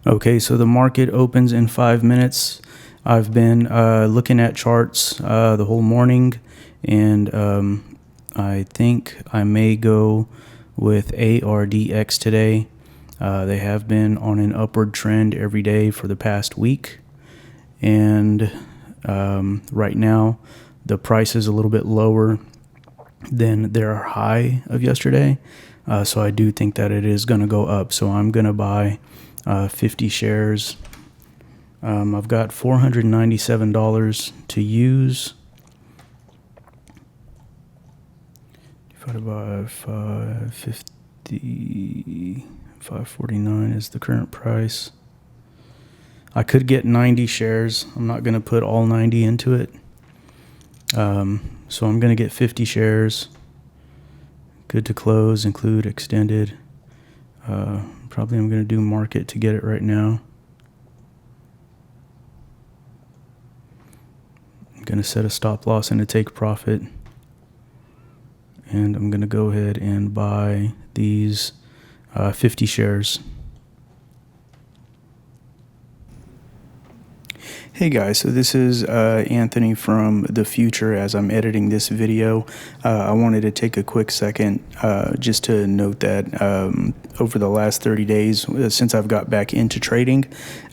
Okay, so the market opens in 5 minutes. I've been looking at charts the whole morning, and I think I may go with ARDX today. They have been on an upward trend every day for the past week, and right now the price is a little bit lower than their high of yesterday. So I do think that it is going to go up. So I'm going to buy 50 shares. I've got $497 to use. Divided by 550, 549 is the current price. I could get 90 shares. I'm not going to put all 90 into it. So I'm going to get 50 shares. Good to close, include extended. Probably I'm going to do market to get it right now. I'm going to set a stop loss and a take profit. And I'm going to go ahead and buy these 50 shares. Hey guys, so this is Anthony from the future. As I'm editing this video, I wanted to take a quick second just to note that over the last 30 days, since I've got back into trading,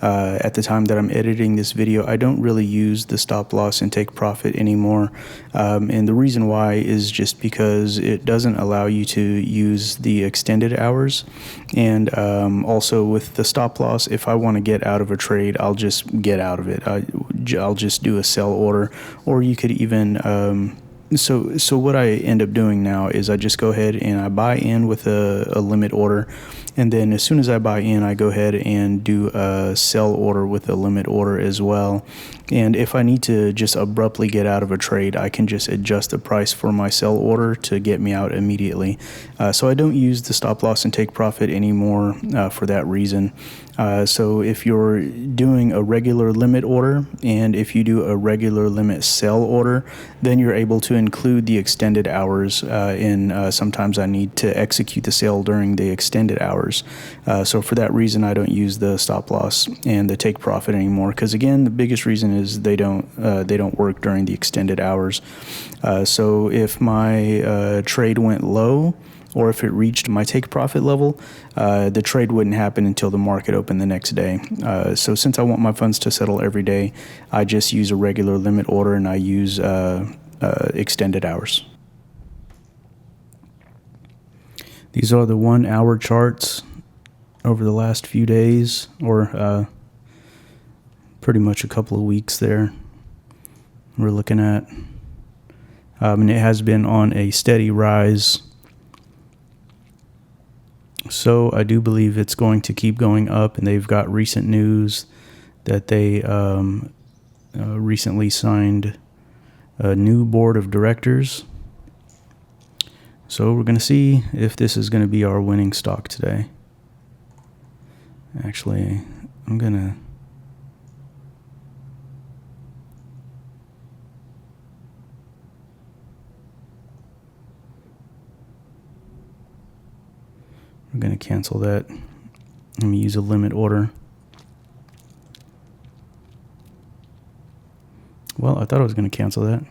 at the time that I'm editing this video, I don't really use the stop loss and take profit anymore. And the reason why is just because it doesn't allow you to use the extended hours. And also with the stop loss, if I want to get out of a trade, I'll just get out of it. I'll just do a sell order, or you could even so what I end up doing now is I just go ahead and I buy in with a limit order, and then as soon as I buy in, I go ahead and do a sell order with a limit order as well. And if I need to just abruptly get out of a trade, I can just adjust the price for my sell order to get me out immediately. So I don't use the stop loss and take profit anymore for that reason. So if you're doing a regular limit order and if you do a regular limit sell order, then you're able to include the extended hours sometimes I need to execute the sale during the extended hours. So for that reason, I don't use the stop loss and the take profit anymore, because again, the biggest reason is they don't work during the extended hours. So if my trade went low, or if it reached my take profit level, the trade wouldn't happen until the market opened the next day. So since I want my funds to settle every day, I just use a regular limit order and I use extended hours. These are the 1 hour charts over the last few days, or pretty much a couple of weeks there we're looking at. And it has been on a steady rise. So I do believe it's going to keep going up, and they've got recent news that they recently signed a new board of directors. So we're going to see if this is going to be our winning stock today. Actually, I'm going to... We're going to cancel that. Let me use a limit order. Well, I thought I was going to cancel that.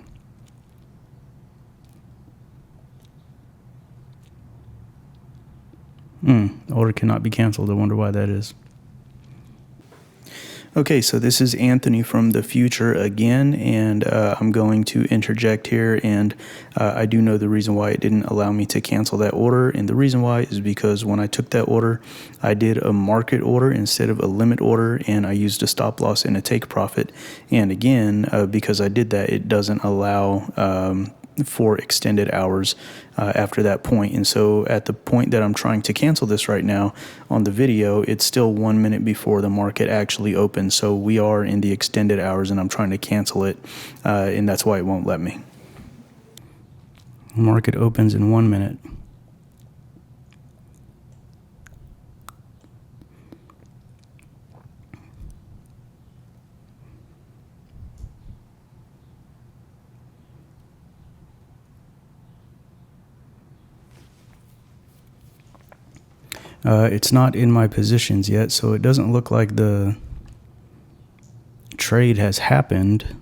Order cannot be canceled. I wonder why that is. Okay, so this is Anthony from the future again, and I'm going to interject here, and I do know the reason why it didn't allow me to cancel that order, and the reason why is because when I took that order, I did a market order instead of a limit order, and I used a stop loss and a take profit, and again, because I did that, it doesn't allow for extended hours after that point. And so at the point that I'm trying to cancel this right now on the video, it's still 1 minute before the market actually opens. So we are in the extended hours and I'm trying to cancel it, and that's why it won't let me. Market opens in 1 minute. It's not in my positions yet, so it doesn't look like the trade has happened.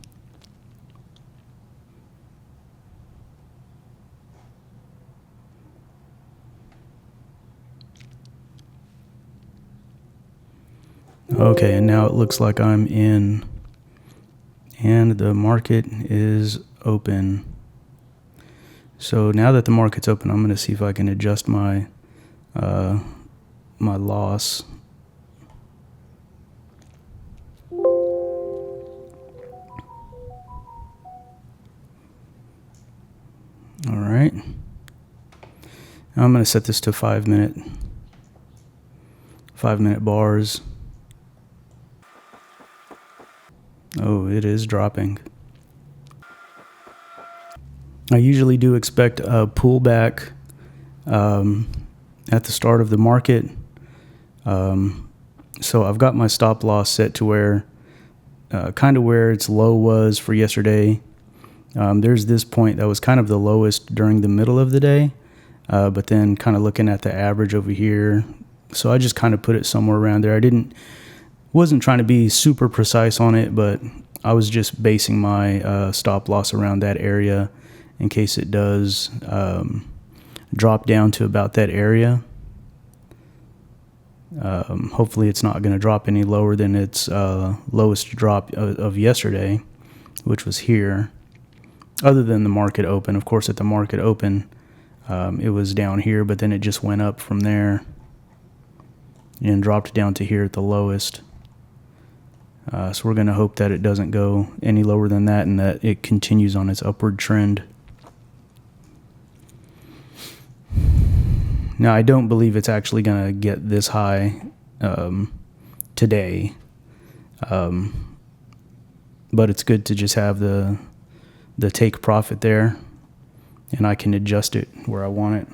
Okay, and now it looks like I'm in, and the market is open. So now that the market's open, I'm going to see if I can adjust my my loss. All right. I'm going to set this to 5 minute bars. Oh, it is dropping. I usually do expect a pullback at the start of the market. So I've got my stop loss set to where kind of where its low was for yesterday. There's this point that was kind of the lowest during the middle of the day, but then kind of looking at the average over here. So I just kind of put it somewhere around there. Wasn't trying to be super precise on it, but I was just basing my stop loss around that area in case it does drop down to about that area. Hopefully it's not going to drop any lower than its lowest drop of yesterday, which was here. Other than the market open, of course, at the market open, it was down here, but then it just went up from there and dropped down to here at the lowest. So we're going to hope that it doesn't go any lower than that and that it continues on its upward trend. Now, I don't believe it's actually going to get this high today, but it's good to just have the take profit there, and I can adjust it where I want it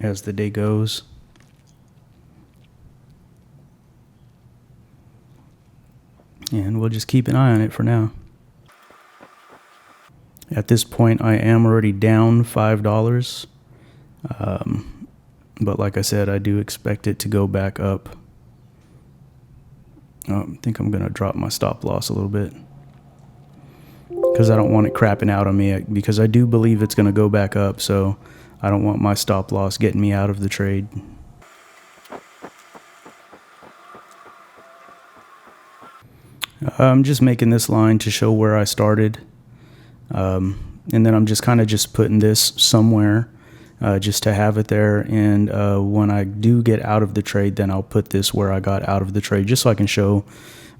as the day goes. And we'll just keep an eye on it for now. At this point, I am already down $5. But like I said, I do expect it to go back up. I think I'm going to drop my stop loss a little bit because I don't want it crapping out on me, because I do believe it's going to go back up. So I don't want my stop loss getting me out of the trade. I'm just making this line to show where I started. And then I'm just kind of just putting this somewhere just to have it there. And when I do get out of the trade, then I'll put this where I got out of the trade, just so I can show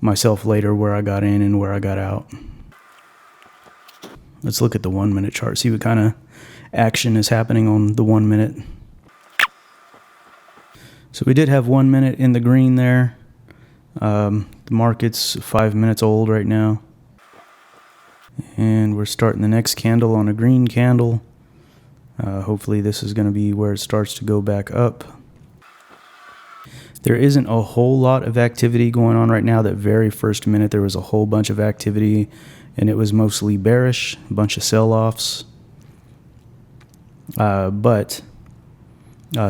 myself later where I got in and where I got out. Let's look at the 1 minute chart, see what kind of action is happening on the 1 minute. So we did have 1 minute in the green there. The market's 5 minutes old right now. And we're starting the next candle on a green candle. Hopefully this is going to be where it starts to go back up. There isn't a whole lot of activity going on right now. That very first minute there was a whole bunch of activity, and it was mostly bearish, a bunch of sell-offs. But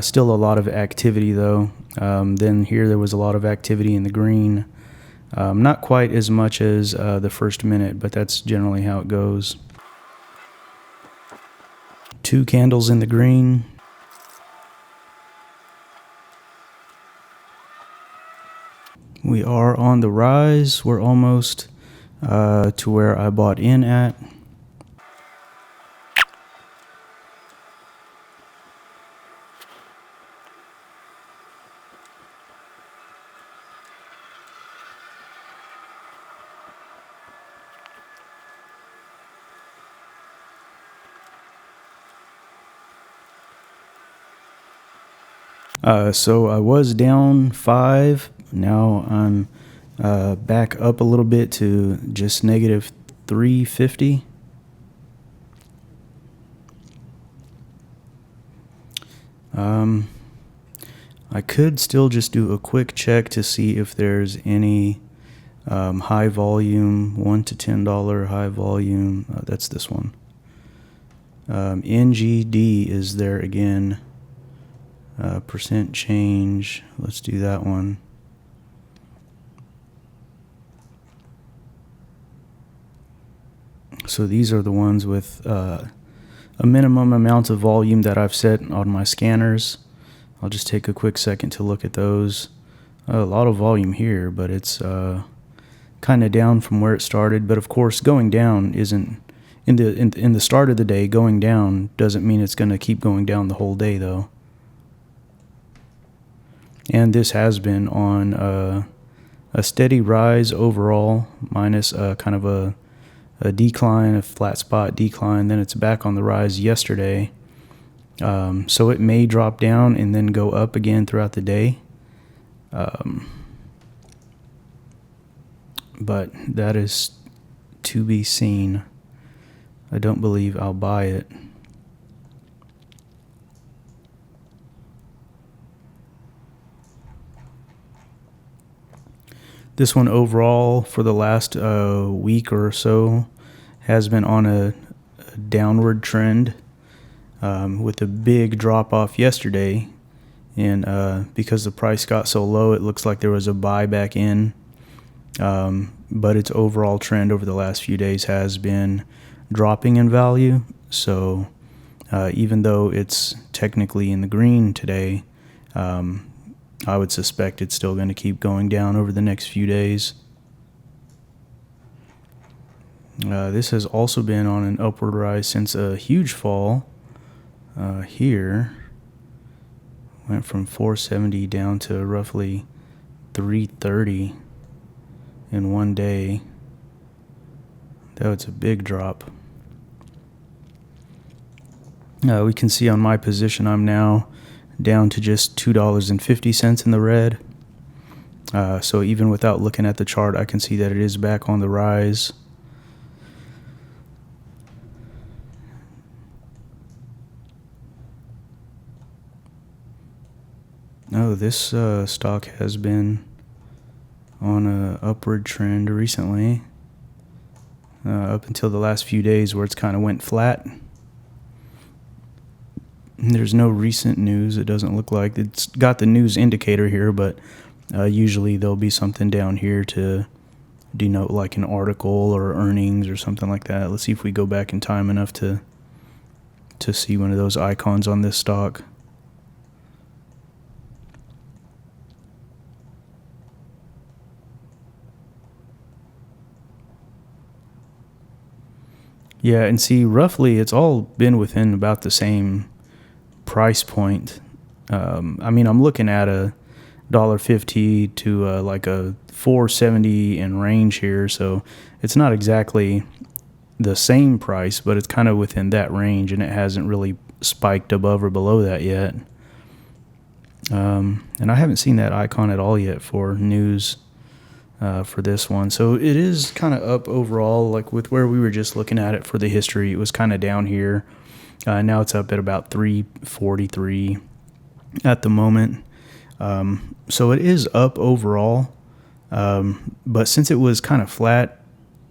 still a lot of activity though. Then here there was a lot of activity in the green. Not quite as much as the first minute, but that's generally how it goes. 2 candles in the green. We are on the rise. We're almost to where I bought in at. So I was down 5. Now I'm back up a little bit to just negative 350. I could still just do a quick check to see if there's any high volume, $1 to $10 high volume. That's this one. NGD is there again. Percent change, let's do that one. So these are the ones with a minimum amount of volume that I've set on my scanners. I'll just take a quick second to look at those. A lot of volume here, but it's kind of down from where it started. But of course, going down isn't in the start of the day. Going down doesn't mean it's going to keep going down the whole day, though. And this has been on a steady rise overall, minus kind of a decline, a flat spot decline. Then it's back on the rise yesterday. So it may drop down and then go up again throughout the day. But that is to be seen. I don't believe I'll buy it. This one overall for the last week or so has been on a downward trend, with a big drop off yesterday. And because the price got so low, it looks like there was a buy back in. But its overall trend over the last few days has been dropping in value. So even though it's technically in the green today, I would suspect it's still going to keep going down over the next few days. This has also been on an upward rise since a huge fall here. Went from 470 down to roughly 330 in one day. That was a big drop. We can see on my position I'm now down to just $2.50 in the red. So even without looking at the chart, I can see that it is back on the rise. Oh, this stock has been on an upward trend recently, up until the last few days where it's kind of went flat. There's no recent news. It doesn't look like it's got the news indicator here, but usually there'll be something down here to denote like an article or earnings or something like that. Let's see if we go back in time enough to see one of those icons on this stock. Yeah, and see, roughly it's all been within about the same price point. I mean, I'm looking at a $1.50 to like a $4.70 in range here, so it's not exactly the same price, but it's kind of within that range, and it hasn't really spiked above or below that yet. And I haven't seen that icon at all yet for news for this one. So it is kind of up overall, like with where we were just looking at it for the history. It was kind of down here. Now it's up at about 343 at the moment. So it is up overall. But since it was kind of flat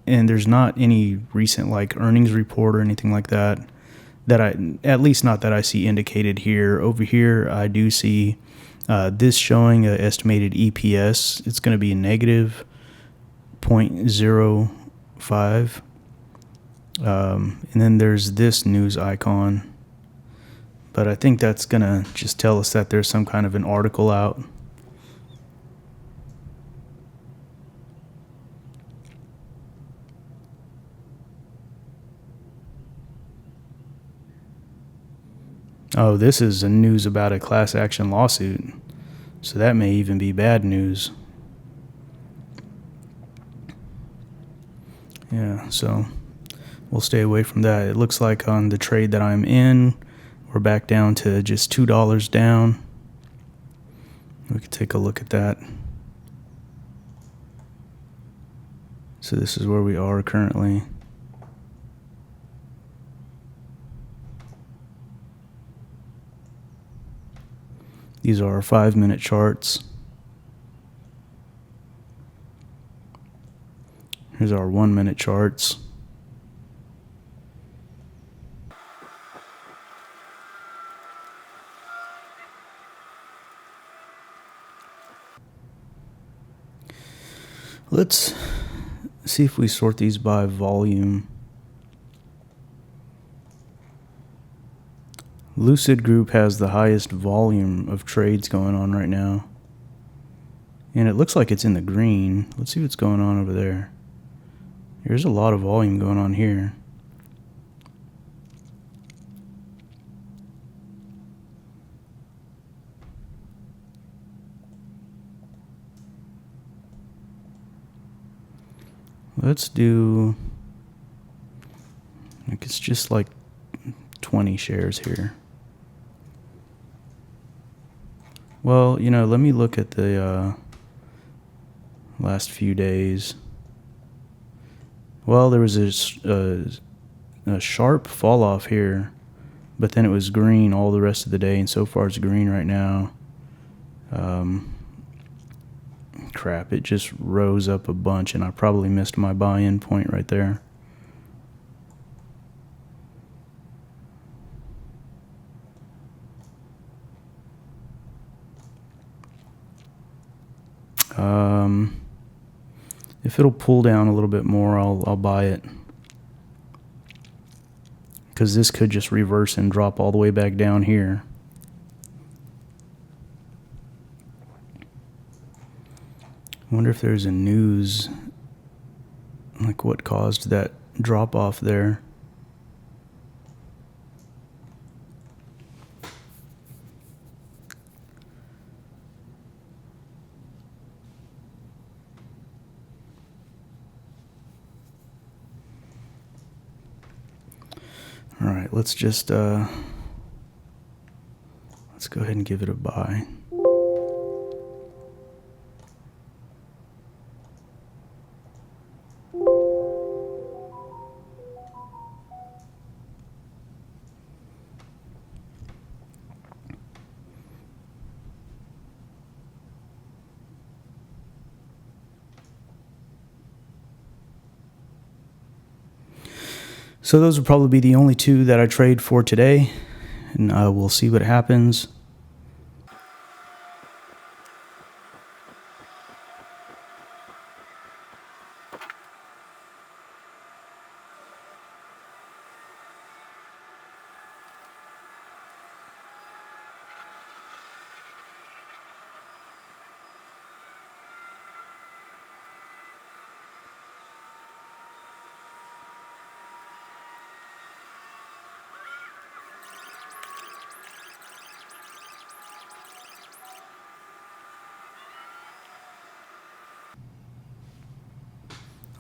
and there's not any recent like earnings report or anything like that, at least not that I see indicated here. Over here, I do see this showing an estimated EPS. It's going to be negative 0.05. And then there's this news icon. But I think that's going to just tell us that there's some kind of an article out. Oh, this is a news about a class action lawsuit. So that may even be bad news. Yeah, so we'll stay away from that. It looks like on the trade that I'm in, we're back down to just $2 down. We could take a look at that. So this is where we are currently. These are our 5-minute charts. Here's our 1-minute charts. Let's see if we sort these by volume. Lucid Group has the highest volume of trades going on right now. And it looks like it's in the green. Let's see what's going on over there. There's a lot of volume going on here. Let's do, like, it's just like 20 shares here. Well, you know, let me look at the last few days. Well, there was a sharp fall off here, but then it was green all the rest of the day, and so far it's green right now. Crap, it just rose up a bunch, and I probably missed my buy-in point right there. If it'll pull down a little bit more, I'll buy it, because this could just reverse and drop all the way back down here. I wonder if there's a news, like what caused that drop off there. All right, let's just let's go ahead and give it a buy. So those will probably be the only two that I trade for today, and we'll see what happens.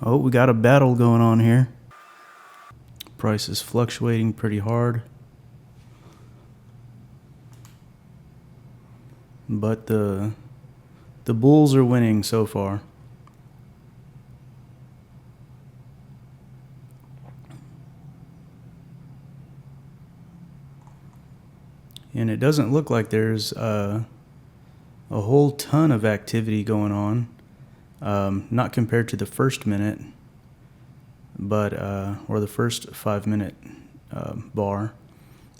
Oh, we got a battle going on here. Price is fluctuating pretty hard. But the bulls are winning so far. And it doesn't look like there's a whole ton of activity going on. Not compared to the first minute, but or the first 5 minute bar,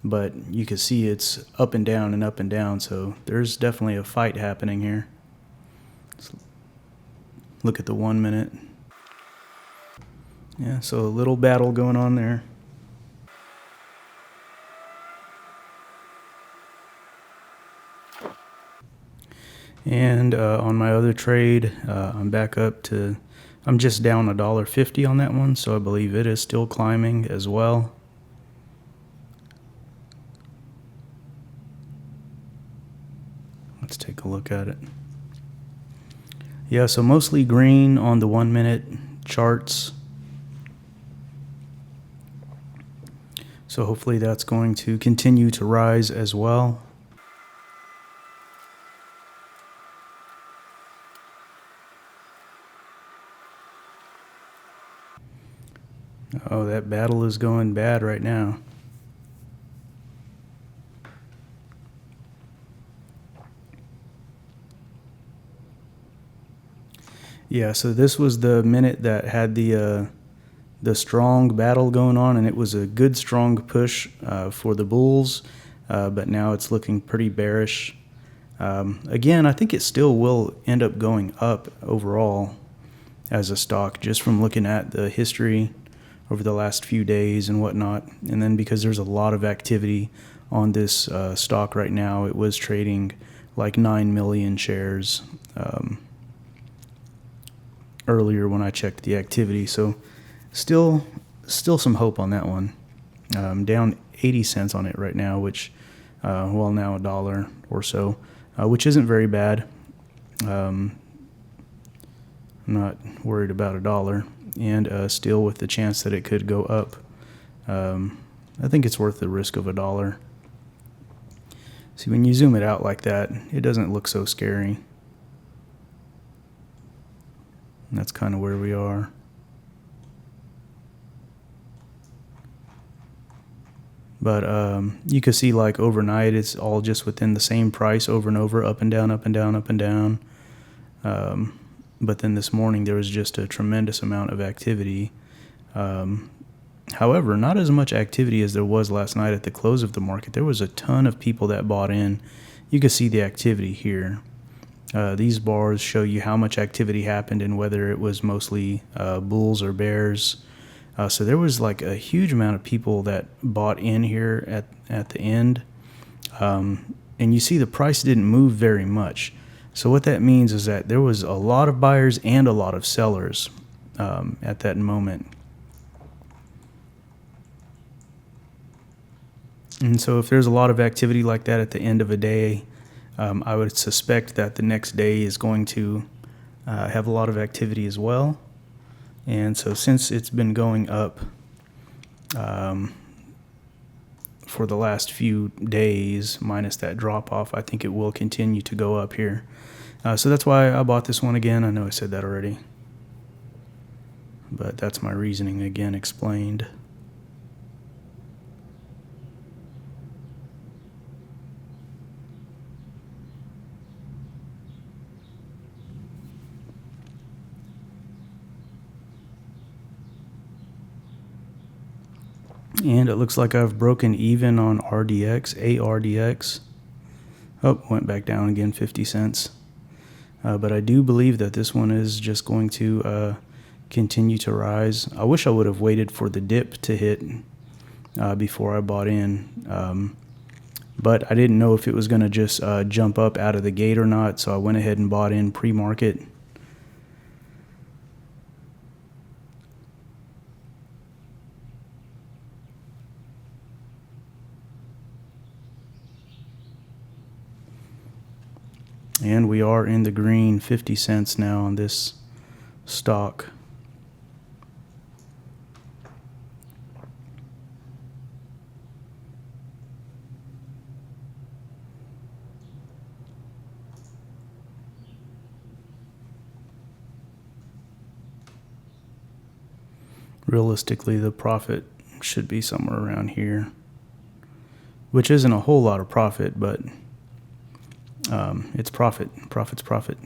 but you can see it's up and down and up and down, so there's definitely a fight happening here. Let's look at the 1 minute. Yeah, so a little battle going on there. And on my other trade, I'm back up to, I'm just down $1.50 on that one, so I believe it is still climbing as well. Let's take a look at it. Yeah, so mostly green on the 1 minute charts. So hopefully that's going to continue to rise as well. Oh, that battle is going bad right now. Yeah, so this was the minute that had the strong battle going on, and it was a good strong push for the bulls, but now it's looking pretty bearish. Again, I think it still will end up going up overall. as a stock just from looking at the history over the last few days and whatnot. And then because there's a lot of activity on this stock right now, it was trading like 9 million shares earlier when I checked the activity. So still some hope on that one. Down 80 cents on it right now, which now $1 or so, which isn't very bad. I'm not worried about $1, and still with the chance that it could go up. I think it's worth the risk of $1. See, when you zoom it out like that, it doesn't look so scary. And that's kind of where we are. But you can see like overnight, it's all just within the same price over and over, up and down, up and down, up and down. But then this morning, there was just a tremendous amount of activity. However, not as much activity as there was last night at the close of the market. There was a ton of people that bought in. You can see the activity here. These bars show you how much activity happened and whether it was mostly bulls or bears. So there was like a huge amount of people that bought in here at the end. And you see the price didn't move very much. So what that means is that there was a lot of buyers and a lot of sellers at that moment. And so if there's a lot of activity like that at the end of a day, I would suspect that the next day is going to have a lot of activity as well. And so since it's been going up for the last few days, minus that drop off, I think it will continue to go up here. So that's why I bought this one again. I know I said that already, but that's my reasoning again explained. And it looks like I've broken even on ARDX. Oh, went back down again, 50 cents. But I do believe that this one is just going to continue to rise. I wish I would have waited for the dip to hit before I bought in. But I didn't know if it was going to just jump up out of the gate or not, so I went ahead and bought in pre-market. And we are in the green, 50 cents now on this stock. Realistically, the profit should be somewhere around here, which isn't a whole lot of profit, but it's profit. Profit's profit.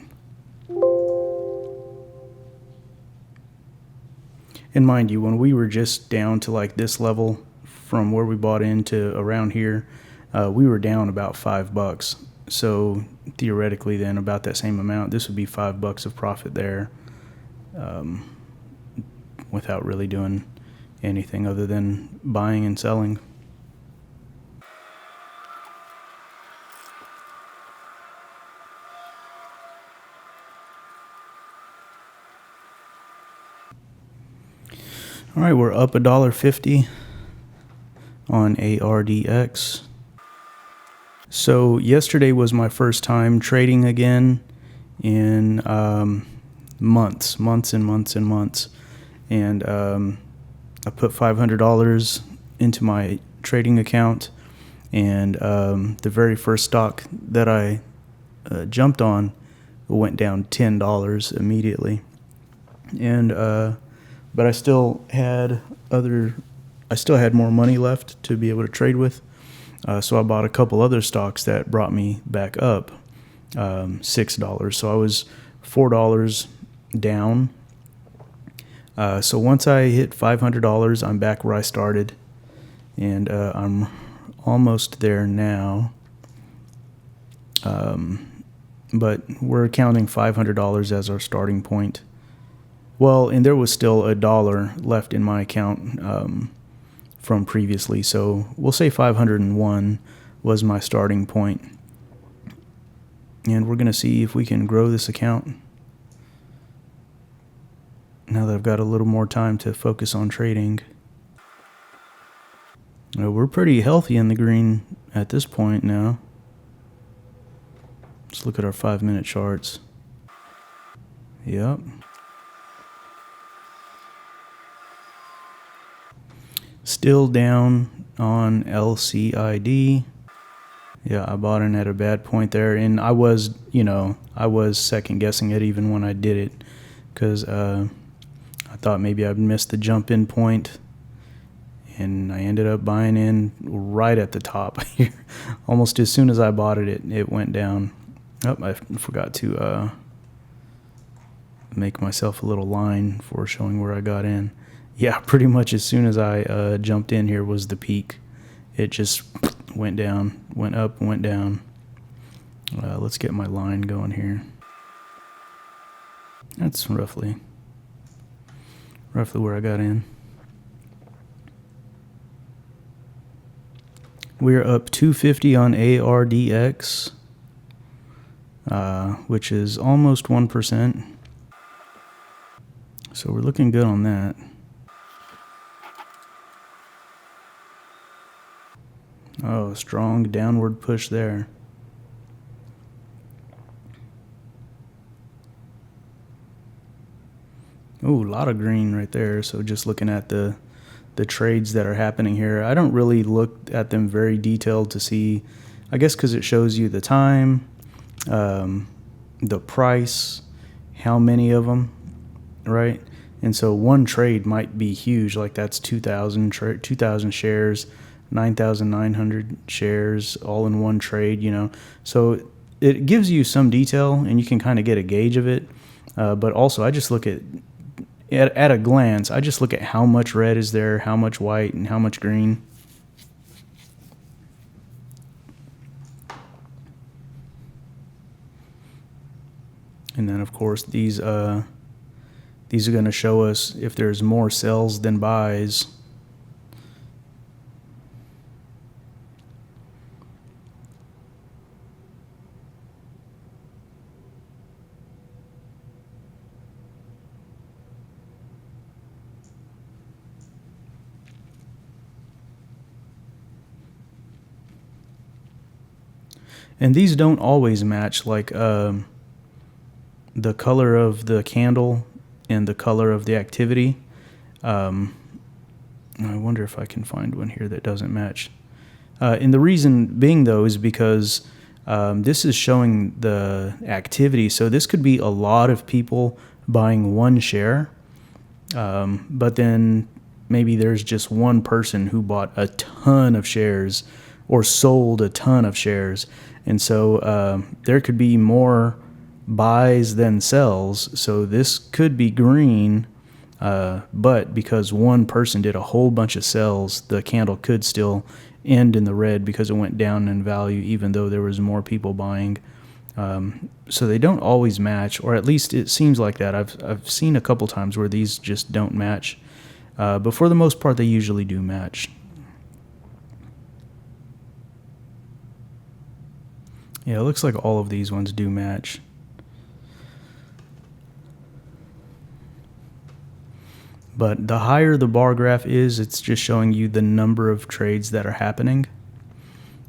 And mind you, when we were just down to like this level from where we bought into around here, we were down about $5. So theoretically then about that same amount, this would be $5 of profit there, without really doing anything other than buying and selling. All right, we're up $1.50 on ARDX. So yesterday was my first time trading again in months. And I put $500 into my trading account, and the very first stock that I jumped on went down $10 immediately. And but I still had more money left to be able to trade with. So I bought a couple other stocks that brought me back up $6. So I was $4 down. So once I hit $500, I'm back where I started, and I'm almost there now. But we're counting $500 as our starting point. Well, and there was still $1 left in my account from previously. So we'll say 501 was my starting point. And we're going to see if we can grow this account now that I've got a little more time to focus on trading. We're pretty healthy in the green at this point now. Let's look at our 5-minute charts. Yep. Still down on LCID. Yeah, I bought in at a bad point there, and I was second guessing it even when I did it, because I thought maybe I'd missed the jump in point, and I ended up buying in right at the top here. Almost as soon as I bought it, it went down. Oh, I forgot to make myself a little line for showing where I got in. Yeah, pretty much as soon as I jumped in here was the peak. It just went down, went up, went down. Let's get my line going here. That's roughly where I got in. We're up 250 on ARDX, which is almost 1%. So we're looking good on that. Oh, strong downward push there. Oh, a lot of green right there. So just looking at the trades that are happening here, I don't really look at them very detailed to see, I guess because it shows you the time, the price, how many of them, right? And so one trade might be huge, like that's 2,000 shares, 9,900 shares all in one trade, So it gives you some detail and you can kind of get a gauge of it. But also I just look at a glance, I just look at how much red is there, how much white, and how much green. And then of course these are going to show us if there's more sells than buys. And these don't always match, like the color of the candle and the color of the activity. I wonder if I can find one here that doesn't match. And the reason being, though, is because this is showing the activity. So this could be a lot of people buying one share, but then maybe there's just one person who bought a ton of shares or sold a ton of shares. And so there could be more buys than sells. So this could be green, but because one person did a whole bunch of sells, the candle could still end in the red because it went down in value, even though there was more people buying. So they don't always match, or at least it seems like that. I've seen a couple times where these just don't match, but for the most part, they usually do match. Yeah, it looks like all of these ones do match. But the higher the bar graph is, it's just showing you the number of trades that are happening.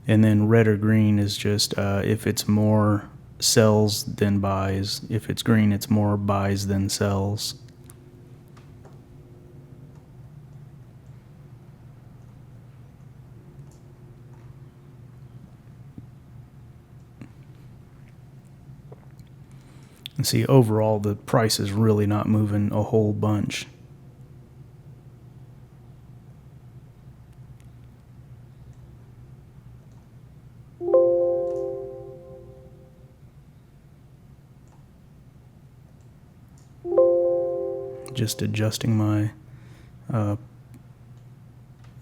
And then red or green is just if it's more sells than buys. If it's green, it's more buys than sells. And see, overall, the price is really not moving a whole bunch. Just adjusting my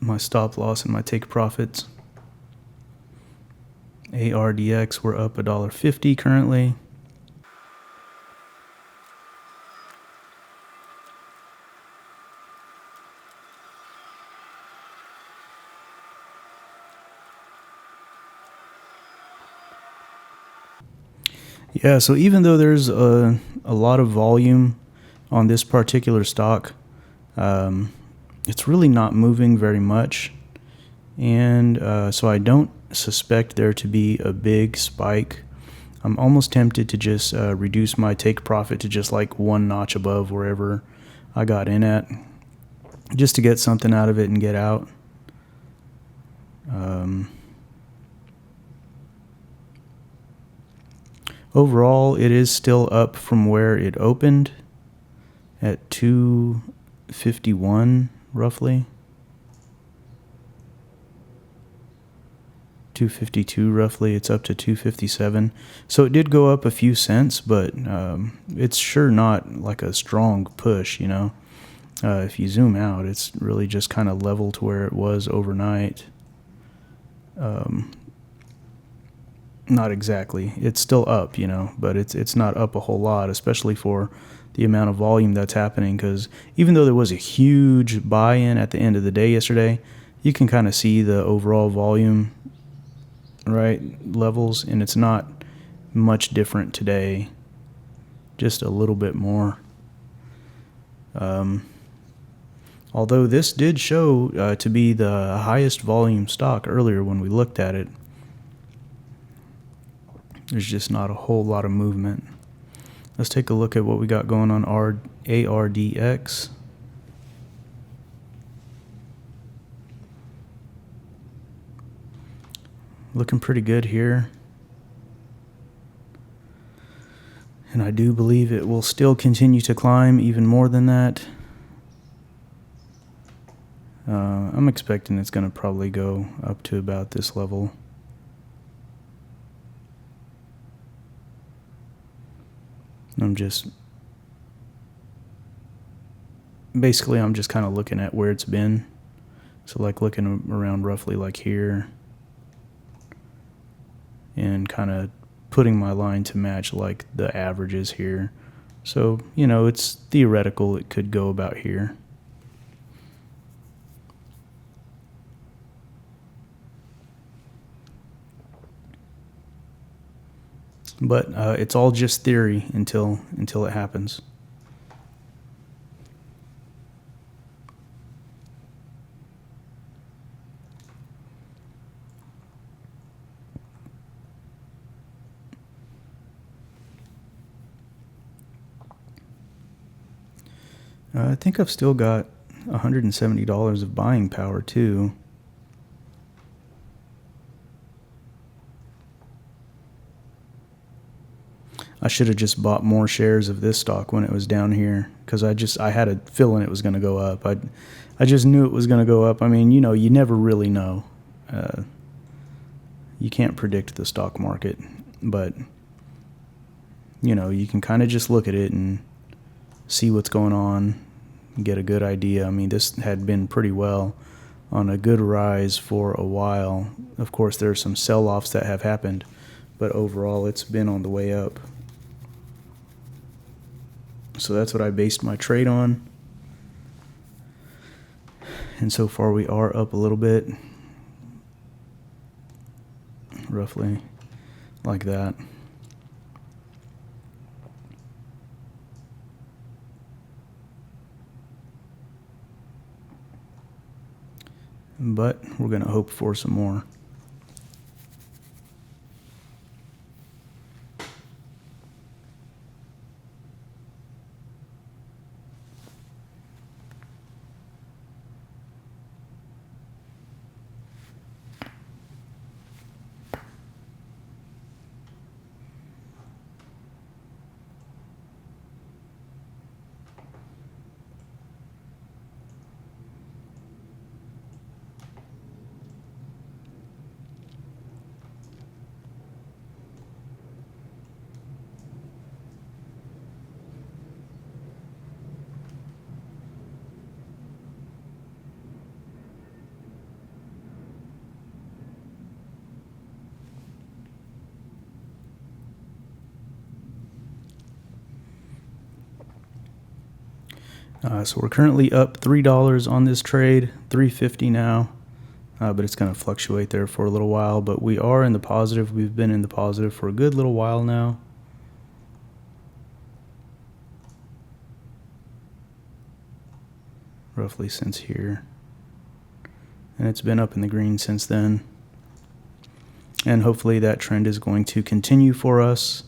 my stop loss and my take profits. ARDX, we're up $1.50 currently. Yeah, so even though there's a lot of volume on this particular stock, it's really not moving very much. And so I don't suspect there to be a big spike. I'm almost tempted to just reduce my take profit to just like one notch above wherever I got in at, just to get something out of it and get out. Overall, it is still up from where it opened at 251 roughly. 252 roughly. It's up to 257. So it did go up a few cents, but it's sure not like a strong push, you know. If you zoom out, it's really just kind of level to where it was overnight. Not exactly. It's still up, you know, but it's not up a whole lot, especially for the amount of volume that's happening. Because even though there was a huge buy-in at the end of the day yesterday, you can kind of see the overall volume, right, levels, and it's not much different today, just a little bit more. Although this did show to be the highest volume stock earlier when we looked at it, there's just not a whole lot of movement. Let's take a look at what we got going on ARDX. Looking pretty good here. And I do believe it will still continue to climb even more than that. I'm expecting it's going to probably go up to about this level. I'm just kind of looking at where it's been. So like looking around roughly like here and kind of putting my line to match like the averages here. So, you know, it's theoretical. It could go about here. But it's all just theory until it happens. I think I've still got $170 of buying power too. I should have just bought more shares of this stock when it was down here, because I had a feeling it was going to go up. I just knew it was going to go up. I mean, you know, you never really know. You can't predict the stock market, but you know, you can kind of just look at it and see what's going on, get a good idea. I mean, this had been pretty well on a good rise for a while. Of course, there are some sell-offs that have happened, but overall it's been on the way up. So that's what I based my trade on. And so far we are up a little bit, roughly like that. But we're going to hope for some more. So we're currently up $3 on this trade, $3.50 now, but it's going to fluctuate there for a little while. But we are in the positive. We've been in the positive for a good little while now. roughly since here. And it's been up in the green since then. And hopefully that trend is going to continue for us.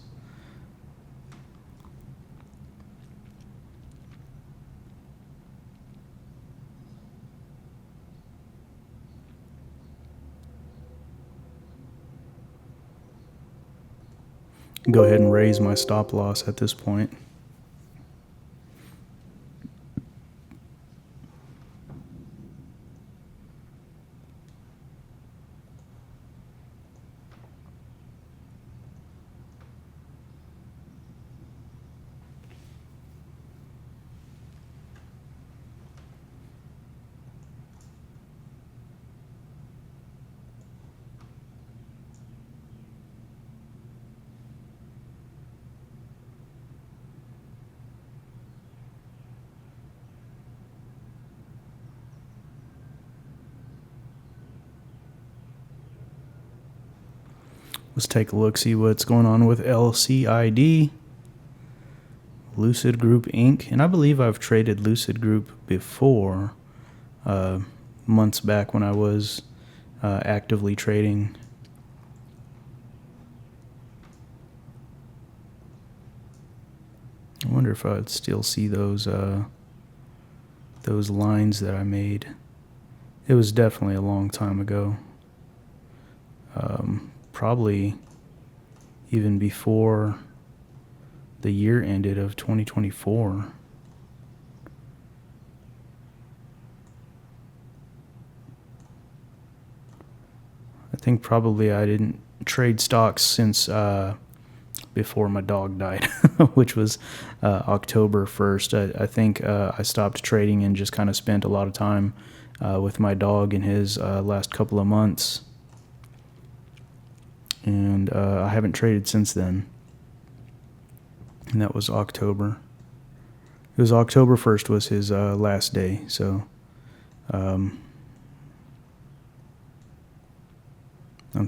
Go ahead and raise my stop loss at this point. Let's take a look, see what's going on with LCID, Lucid Group Inc. And I believe I've traded Lucid Group before, months back when I was actively trading. I wonder if I'd still see those lines that I made. It was definitely a long time ago. Probably even before the year ended of 2024. I think probably I didn't trade stocks since before my dog died, which was October 1st. I think I stopped trading and just kind of spent a lot of time with my dog in his last couple of months. And I haven't traded since then. And that was October. It was October 1st was his last day. So I'm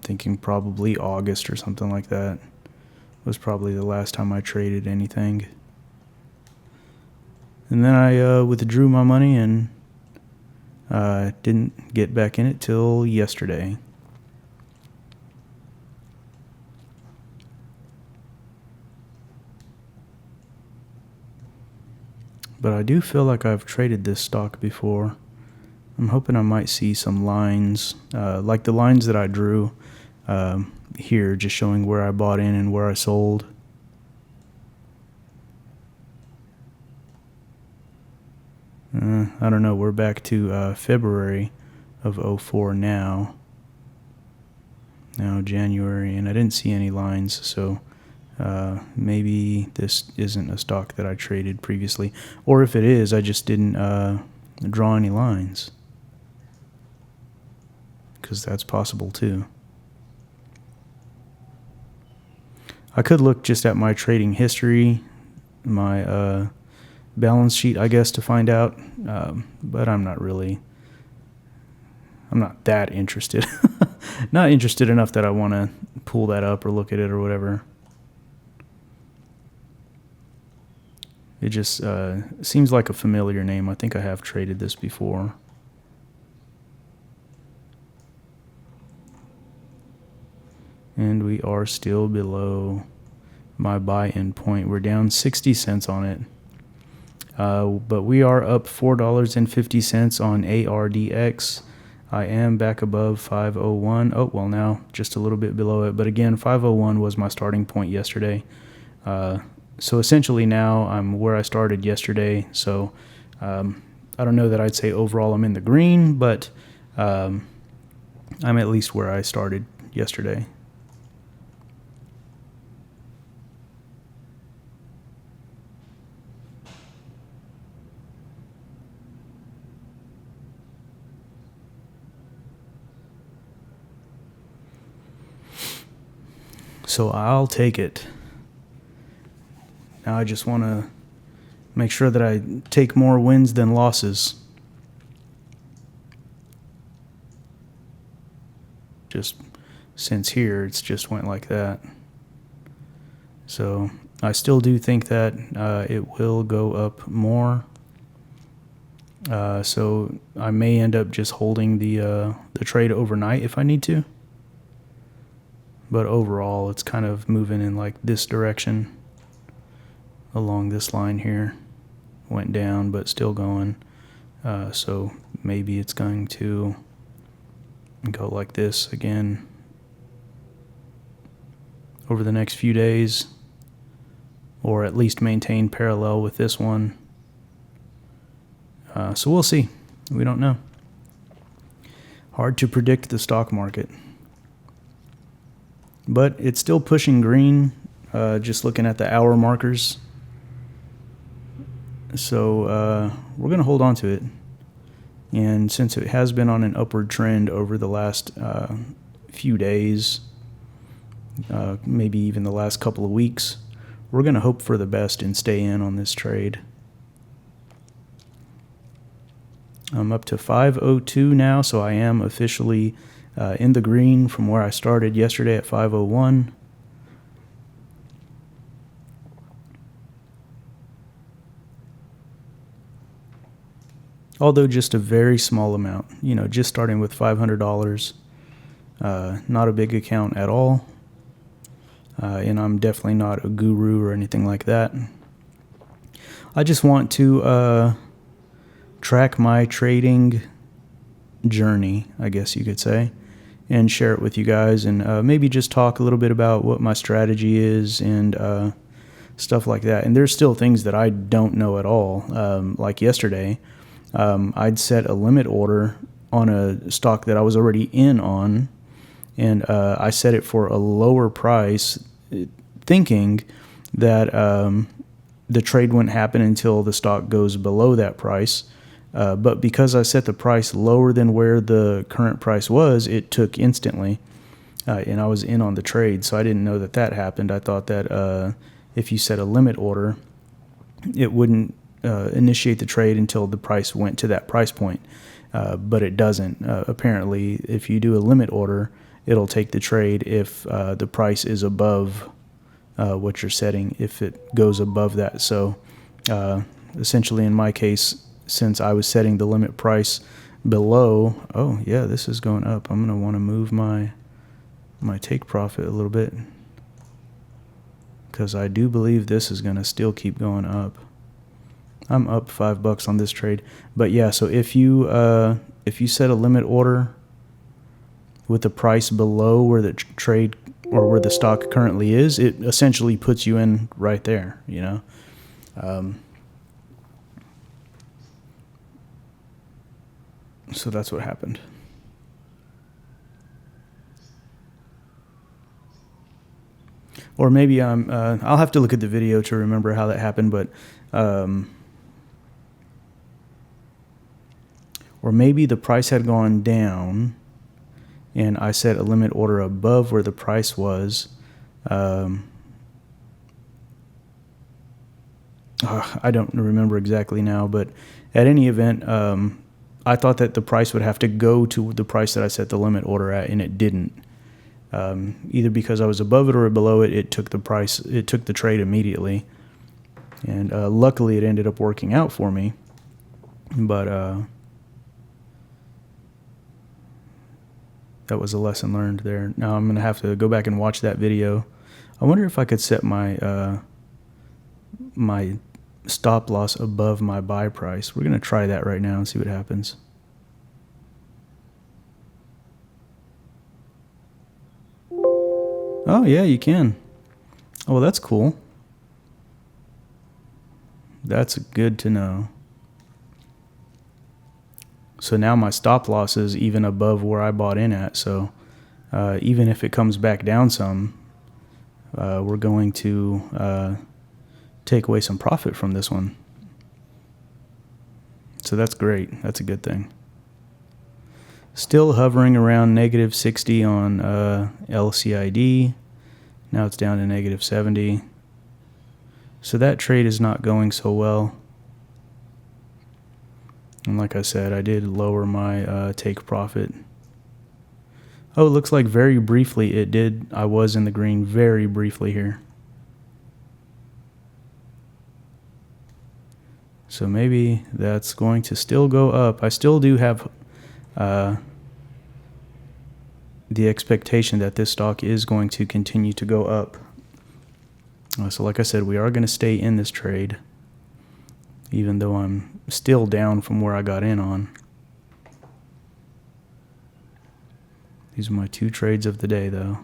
thinking probably August or something like that was probably the last time I traded anything. And then I withdrew my money and didn't get back in it till yesterday. But I do feel like I've traded this stock before. I'm hoping I might see some lines, like the lines that I drew here, just showing where I bought in and where I sold. I don't know, we're back to February of 04 now. Now January, and I didn't see any lines, so maybe this isn't a stock that I traded previously. Or if it is, I just didn't draw any lines. Because that's possible too. I could look just at my trading history, my balance sheet, I guess, to find out. But I'm not that interested. Not interested enough that I want to pull that up or look at it or whatever. It just seems like a familiar name. I think I have traded this before. And we are still below my buy-in point. We're down 60 cents on it. But we are up $4.50 on ARDX. I am back above 501. Oh, well, now just a little bit below it. But again, 501 was my starting point yesterday. So essentially now I'm where I started yesterday. So I don't know that I'd say overall I'm in the green, but I'm at least where I started yesterday. So I'll take it. Now I just want to make sure that I take more wins than losses. Just since here, it's just went like that. So I still do think that it will go up more. So I may end up just holding the trade overnight if I need to. But overall, it's kind of moving in like this direction along this line here. Went down, but still going. So maybe it's going to go like this again over the next few days, or at least maintain parallel with this one. So we'll see. We don't know. Hard to predict the stock market. But it's still pushing green, just looking at the hour markers. So we're going to hold on to it. And since it has been on an upward trend over the last few days, maybe even the last couple of weeks, we're going to hope for the best and stay in on this trade. I'm up to 502 now, so I am officially in the green from where I started yesterday at 501. Although just a very small amount, just starting with $500, not a big account at all. And I'm definitely not a guru or anything like that. I just want to track my trading journey, I guess you could say, and share it with you guys, and maybe just talk a little bit about what my strategy is and stuff like that. And there's still things that I don't know at all. Like yesterday, I'd set a limit order on a stock that I was already in on, and I set it for a lower price, thinking that the trade wouldn't happen until the stock goes below that price. But because I set the price lower than where the current price was, it took instantly, and I was in on the trade. So I didn't know that happened. I thought that if you set a limit order, it wouldn't initiate the trade until the price went to that price point. But it doesn't. Apparently, if you do a limit order, it'll take the trade if the price is above what you're setting, if it goes above that. So essentially, in my case, since I was setting the limit price below, oh yeah, this is going up. I'm going to want to move my take profit a little bit, because I do believe this is going to still keep going up. I'm up $5 on this trade. But yeah, so if you set a limit order with the price below where the trade or where the stock currently is, it essentially puts you in right there, So that's what happened. Or maybe I'll have to look at the video to remember how that happened, but or maybe the price had gone down and I set a limit order above where the price was. I don't remember exactly now, but at any event, I thought that the price would have to go to the price that I set the limit order at, and it didn't. Either because I was above it or below it, it took the trade immediately. And luckily, it ended up working out for me. But that was a lesson learned there. Now I'm going to have to go back and watch that video. I wonder if I could set my my stop loss above my buy price. We're going to try that right now and see what happens. Oh yeah, you can. Oh, well, that's cool. That's good to know. So now my stop loss is even above where I bought in at. So even if it comes back down some, we're going to take away some profit from this one. So that's great. That's a good thing. Still hovering around negative 60 on LCID. Now it's down to negative 70. So that trade is not going so well. And like I said, I did lower my take profit. Oh, it looks like very briefly it did. I was in the green very briefly here. So maybe that's going to still go up. I still do have the expectation that this stock is going to continue to go up. So like I said, we are going to stay in this trade, even though I'm still down from where I got in on. These are my 2 trades of the day, though.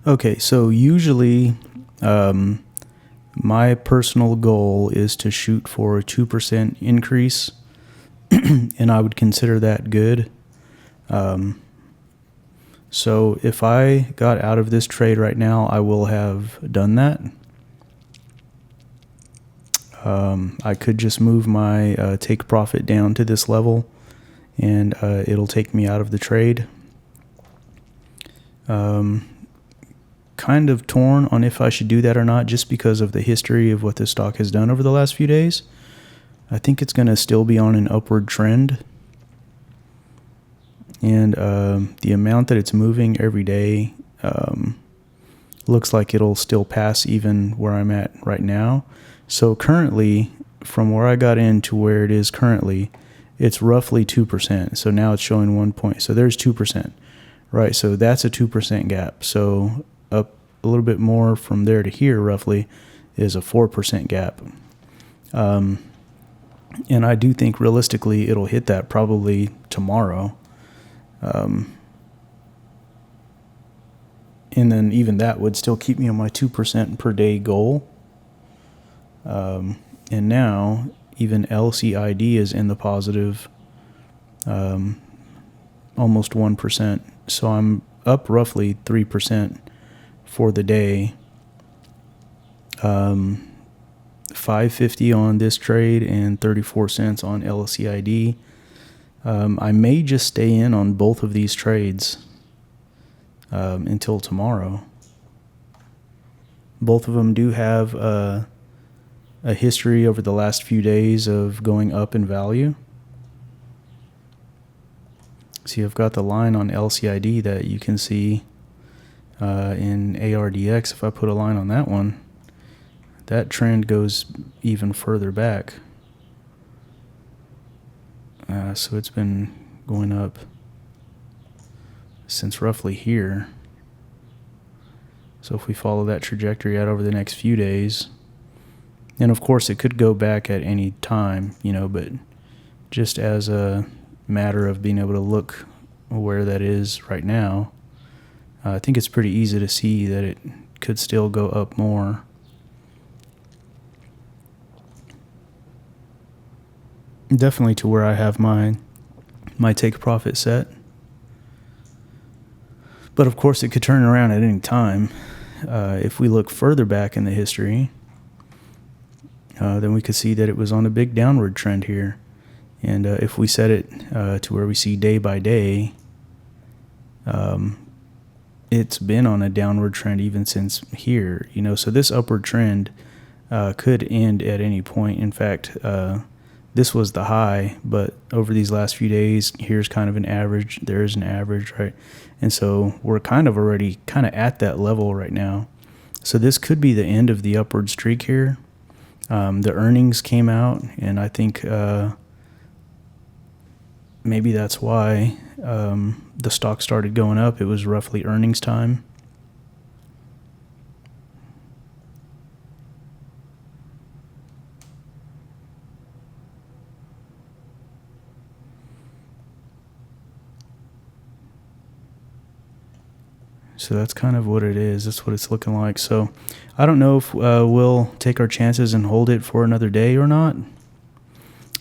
Okay, so usually my personal goal is to shoot for a 2% increase, and I would consider that good. So if I got out of this trade right now, I will have done that. I could just move my take profit down to this level, and it'll take me out of the trade. Kind of torn on if I should do that or not, just because of the history of what this stock has done over the last few days. I think it's going to still be on an upward trend, and the amount that it's moving every day looks like it'll still pass even where I'm at right now. So currently, from where I got in to where it is currently, it's roughly 2%. So now it's showing 1 point. So there's 2%, right? So that's a 2% gap. So up a little bit more from there to here roughly is a 4% gap. And I do think realistically it'll hit that probably tomorrow. And then even that would still keep me on my 2% per day goal. And now even LCID is in the positive, almost 1%. So I'm up roughly 3% for the day. 550 on this trade and 34 cents on LCID. I may just stay in on both of these trades until tomorrow. Both of them do have a history over the last few days of going up in value. See, I've got the line on LCID that you can see in ARDX. If I put a line on that one, that trend goes even further back. So it's been going up since roughly here. So if we follow that trajectory out over the next few days, and of course it could go back at any time, but just as a matter of being able to look where that is right now, I think it's pretty easy to see that it could still go up more. Definitely to where I have my take profit set. But of course it could turn around at any time. If we look further back in the history, then we could see that it was on a big downward trend here. And if we set it to where we see day by day, it's been on a downward trend even since here. So this upward trend could end at any point. In fact, this was the high, but over these last few days, here's kind of an average. There's an average, right? And so we're kind of already at that level right now. So this could be the end of the upward streak here. The earnings came out, and I think maybe that's why the stock started going up. It was roughly earnings time. So that's kind of what it is. That's what it's looking like. So I don't know if we'll take our chances and hold it for another day or not.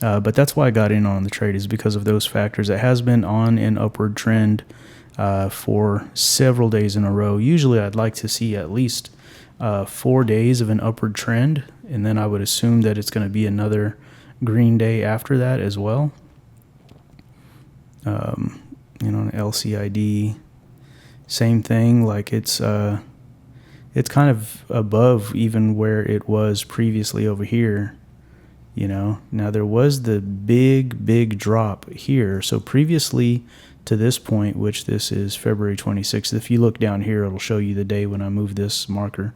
But that's why I got in on the trade, is because of those factors. It has been on an upward trend for several days in a row. Usually I'd like to see at least 4 days of an upward trend, and then I would assume that it's going to be another green day after that as well. An LCID, same thing. Like it's kind of above even where it was previously over here. Now there was the big drop here. So previously to this point, which this is February 26th, if you look down here, it'll show you the day when I moved this marker.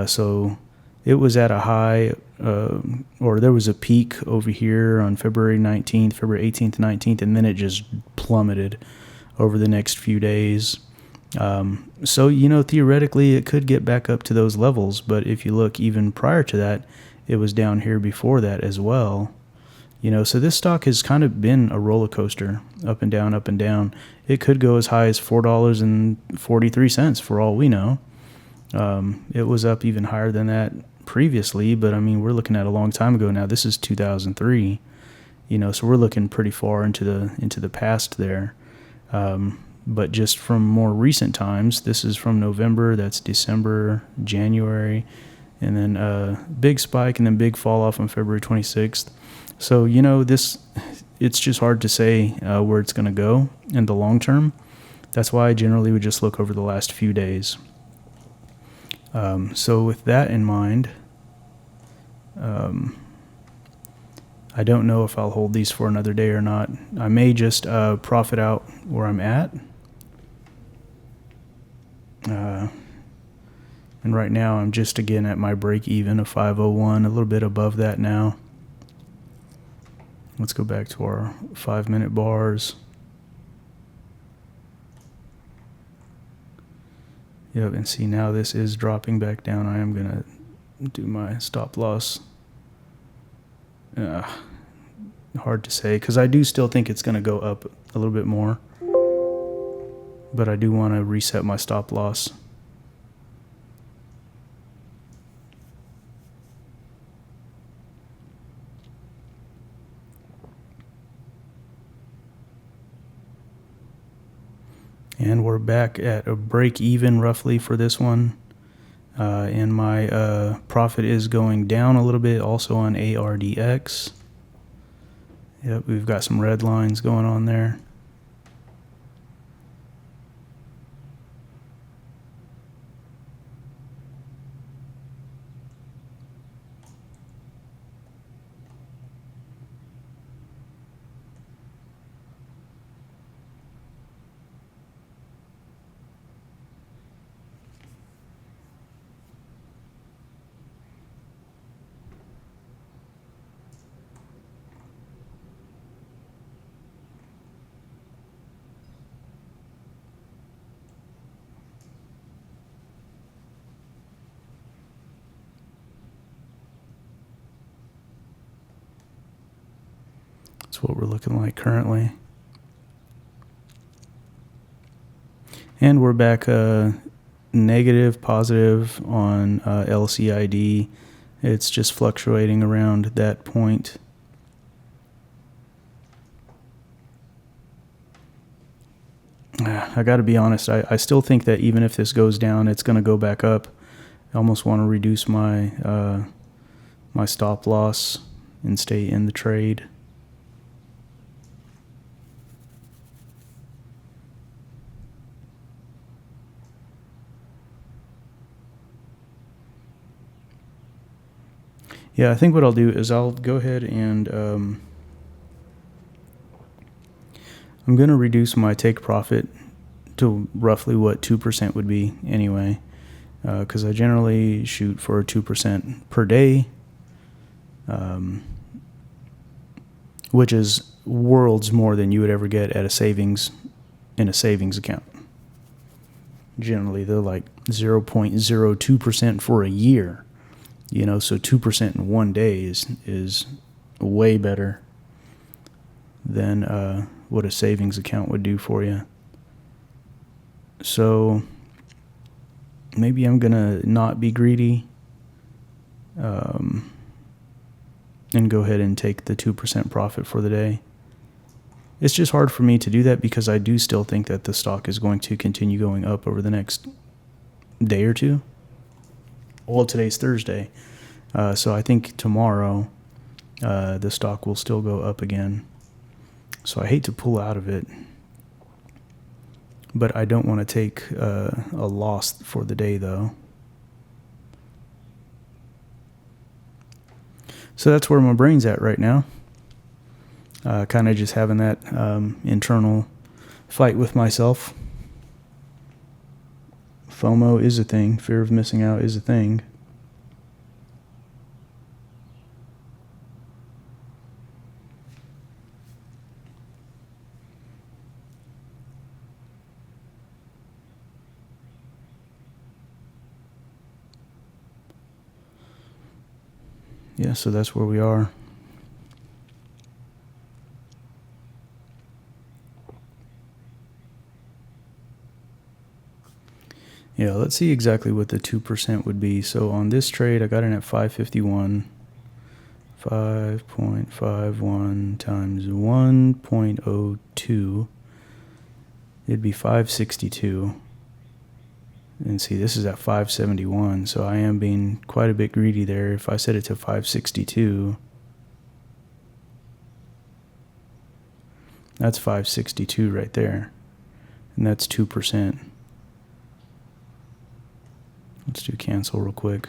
So it was at a high, or there was a peak over here on February 19th, February 18th, 19th, and then it just plummeted over the next few days. So, theoretically it could get back up to those levels, but if you look even prior to that, it was down here before that as well. So this stock has kind of been a roller coaster, up and down, up and down. It could go as high as $4.43 for all we know. It was up even higher than that previously, but I mean, we're looking at a long time ago now. This is 2003, so we're looking pretty far into the past there. But just from more recent times, this is from November, that's December, January, and then big spike and then big fall off on February 26th. So, it's just hard to say where it's going to go in the long term. That's why I generally would just look over the last few days. So with that in mind, I don't know if I'll hold these for another day or not. I may just profit out where I'm at. And right now I'm just again at my break even of 501, a little bit above that now. Let's go back to our 5-minute bars. Yep, and see now this is dropping back down. I am going to do my stop loss. Hard to say, because I do still think it's going to go up a little bit more. But I do want to reset my stop loss. And we're back at a break even roughly for this one. And my profit is going down a little bit also on ARDX. Yep, we've got some red lines going on there. That's what we're looking like currently. And we're back negative, positive on LCID. It's just fluctuating around that point. I got to be honest, I still think that even if this goes down, it's going to go back up. I almost want to reduce my my stop loss and stay in the trade. Yeah, I think what I'll do is I'll go ahead and I'm going to reduce my take profit to roughly what 2% would be anyway, because I generally shoot for 2% per day, which is worlds more than you would ever get at a savings account. Generally, they're like 0.02% for a year. So 2% in one day is way better than what a savings account would do for you. So maybe I'm gonna not be greedy, and go ahead and take the 2% profit for the day. It's just hard for me to do that because I do still think that the stock is going to continue going up over the next day or two. Well, today's Thursday, so I think tomorrow the stock will still go up again. So I hate to pull out of it, but I don't want to take a loss for the day, though. So that's where my brain's at right now. Kind of just having that internal fight with myself. FOMO is a thing. Fear of missing out is a thing. Yeah, so that's where we are. Yeah, let's see exactly what the 2% would be. So on this trade, I got in at 551. 5.51 times 1.02. It'd be 562. And see, this is at 571, so I am being quite a bit greedy there. If I set it to 562, that's 562 right there. And that's 2%. Let's do cancel real quick.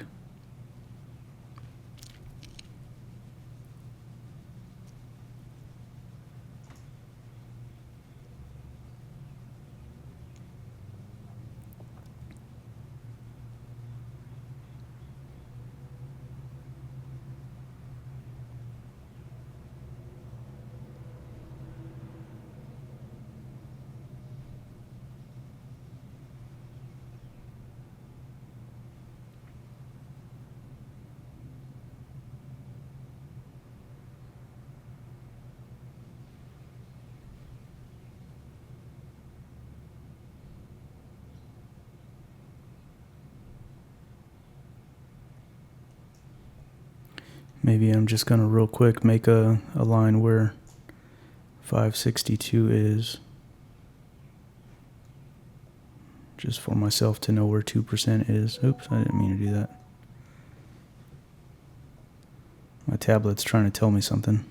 Maybe I'm just going to real quick make a line where 562 is, just for myself to know where 2% is. Oops, I didn't mean to do that. My tablet's trying to tell me something.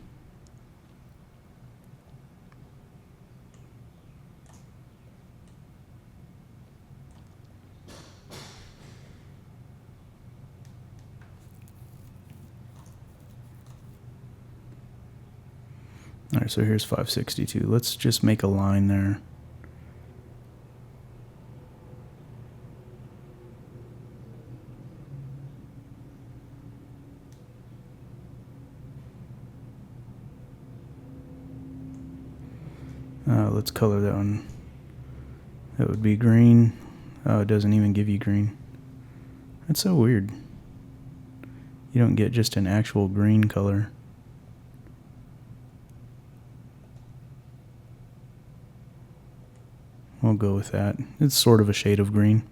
All right, so here's 562. Let's just make a line there. Let's color that one. That would be green. Oh, it doesn't even give you green. That's so weird. You don't get just an actual green color. We'll go with that. It's sort of a shade of green.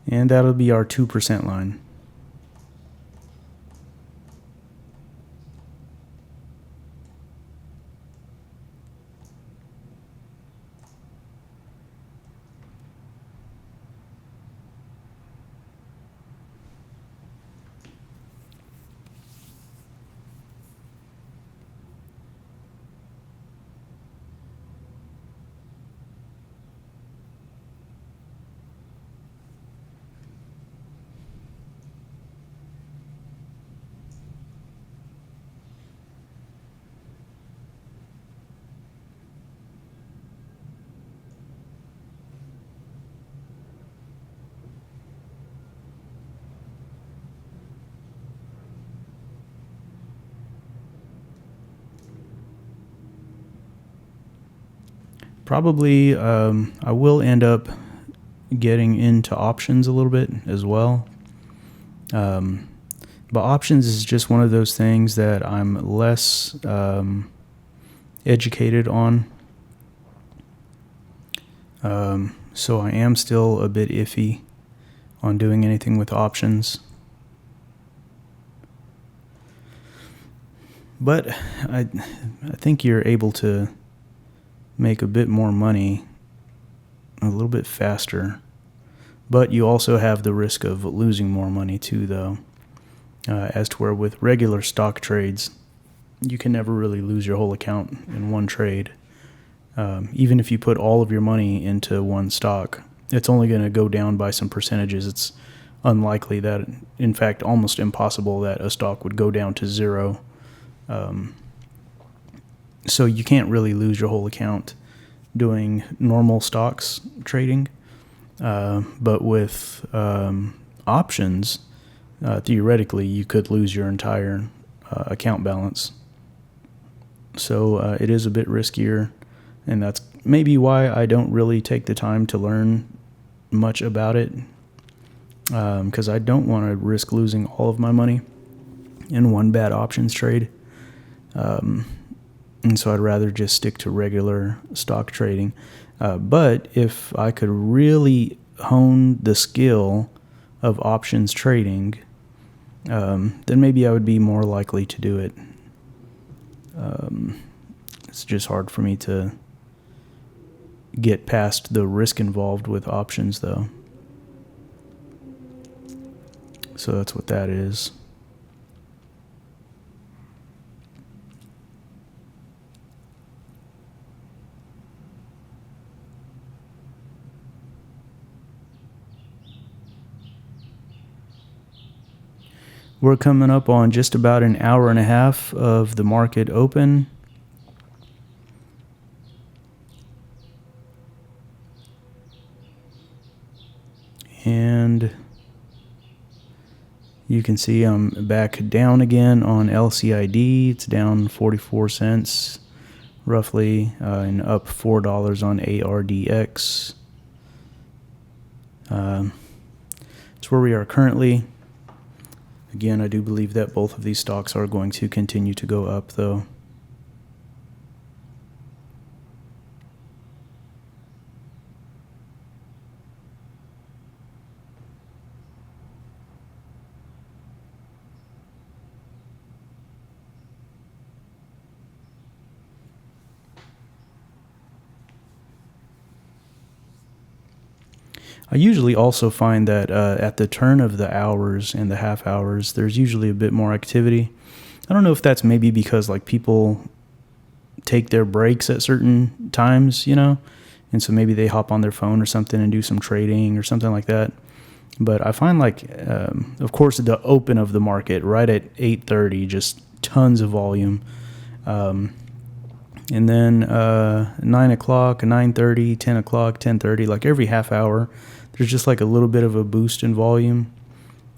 And that'll be our 2% line. Probably I will end up getting into options a little bit as well. But options is just one of those things that I'm less educated on. So I am still a bit iffy on doing anything with options. But I think you're able to make a bit more money a little bit faster. But you also have the risk of losing more money too, though. As to where with regular stock trades, you can never really lose your whole account in one trade. Even if you put all of your money into one stock, it's only going to go down by some percentages. It's unlikely that, in fact, almost impossible that a stock would go down to zero. So you can't really lose your whole account doing normal stocks trading. But with options, theoretically, you could lose your entire account balance. So it is a bit riskier, and that's maybe why I don't really take the time to learn much about it, because I don't want to risk losing all of my money in one bad options trade. And so I'd rather just stick to regular stock trading. But if I could really hone the skill of options trading, then maybe I would be more likely to do it. It's just hard for me to get past the risk involved with options, though. So that's what that is. We're coming up on just about an hour and a half of the market open. And you can see I'm back down again on LCID. It's down 44 cents roughly, and up $4 on ARDX. It's where we are currently. Again, I do believe that both of these stocks are going to continue to go up, though. I usually also find that at the turn of the hours and the half hours, there's usually a bit more activity. I don't know if that's maybe because like people take their breaks at certain times, and so maybe they hop on their phone or something and do some trading or something like that. But I find like, of course, the open of the market right at 8:30, just tons of volume. And then 9 o'clock, 9:30, 10 o'clock, 10:30, like every half hour, there's just like a little bit of a boost in volume.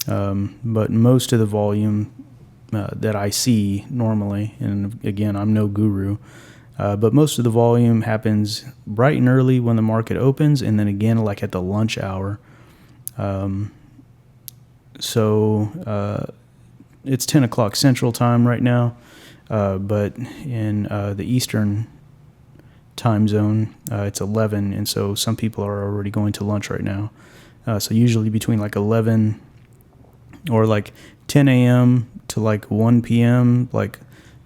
But most of the volume that I see normally, and again, I'm no guru, but most of the volume happens bright and early when the market opens, and then again like at the lunch hour. So it's 10 o'clock Central Time right now, but in the Eastern time zone, it's 11, and so some people are already going to lunch right now. So usually between like 11 or like 10 a.m. to like 1 p.m., like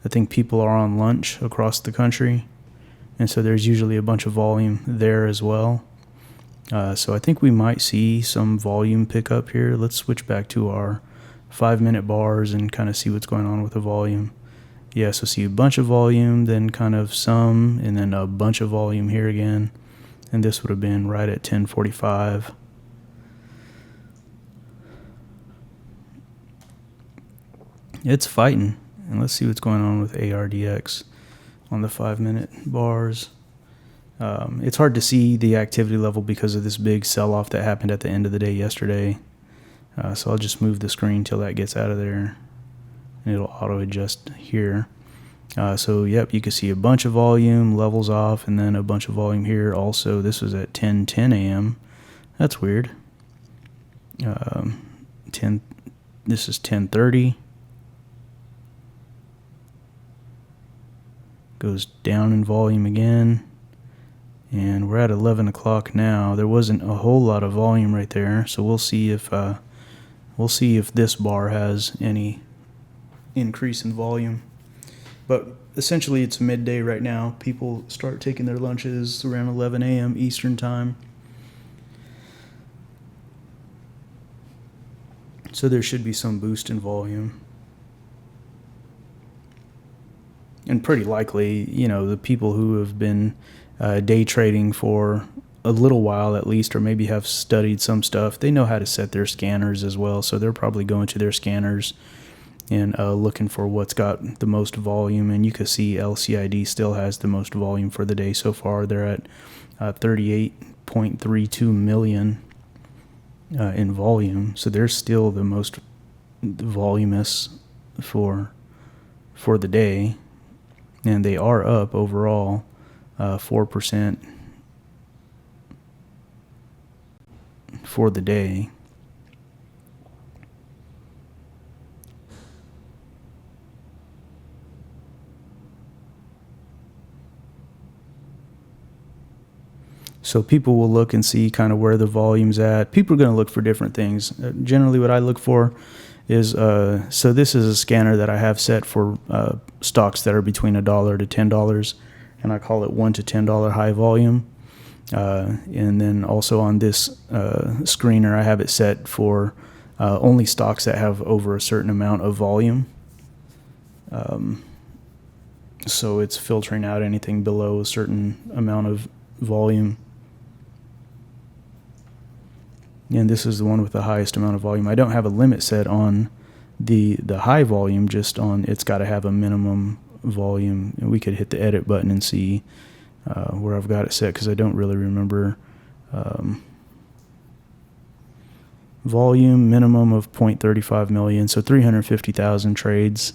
I think people are on lunch across the country, and so there's usually a bunch of volume there as well. So I think we might see some volume pick up here. Let's switch back to our 5-minute bars and kind of see what's going on with the volume. Yeah, so see a bunch of volume, then kind of some, and then a bunch of volume here again. And this would have been right at 10:45. It's fighting. And let's see what's going on with ARDX on the 5-minute bars. It's hard to see the activity level because of this big sell-off that happened at the end of the day yesterday. So I'll just move the screen till that gets out of there, and it'll auto-adjust here. So yep, you can see a bunch of volume, levels off, and then a bunch of volume here. Also, this was at 10:10 a.m. That's weird. 10. This is 10:30. Goes down in volume again, and we're at 11 o'clock now. There wasn't a whole lot of volume right there, so we'll see if this bar has any increase in volume. But essentially, it's midday right now. People start taking their lunches around 11 a.m. Eastern time. So there should be some boost in volume. And pretty likely, the people who have been day trading for a little while at least, or maybe have studied some stuff, they know how to set their scanners as well. So they're probably going to their scanners and looking for what's got the most volume. And you can see LCID still has the most volume for the day so far. They're at 38.32 million in volume. So they're still the most voluminous for the day. And they are up overall 4% for the day. So people will look and see kind of where the volume's at. People are going to look for different things. Generally what I look for is, so this is a scanner that I have set for stocks that are between $1 to $10, and I call it $1 to $10 high volume. And then also on this screener, I have it set for only stocks that have over a certain amount of volume. So it's filtering out anything below a certain amount of volume. And this is the one with the highest amount of volume. I don't have a limit set on the high volume, just on it's got to have a minimum volume. And we could hit the edit button and see where I've got it set, because I don't really remember. Volume minimum of 0.35 million, so 350,000 trades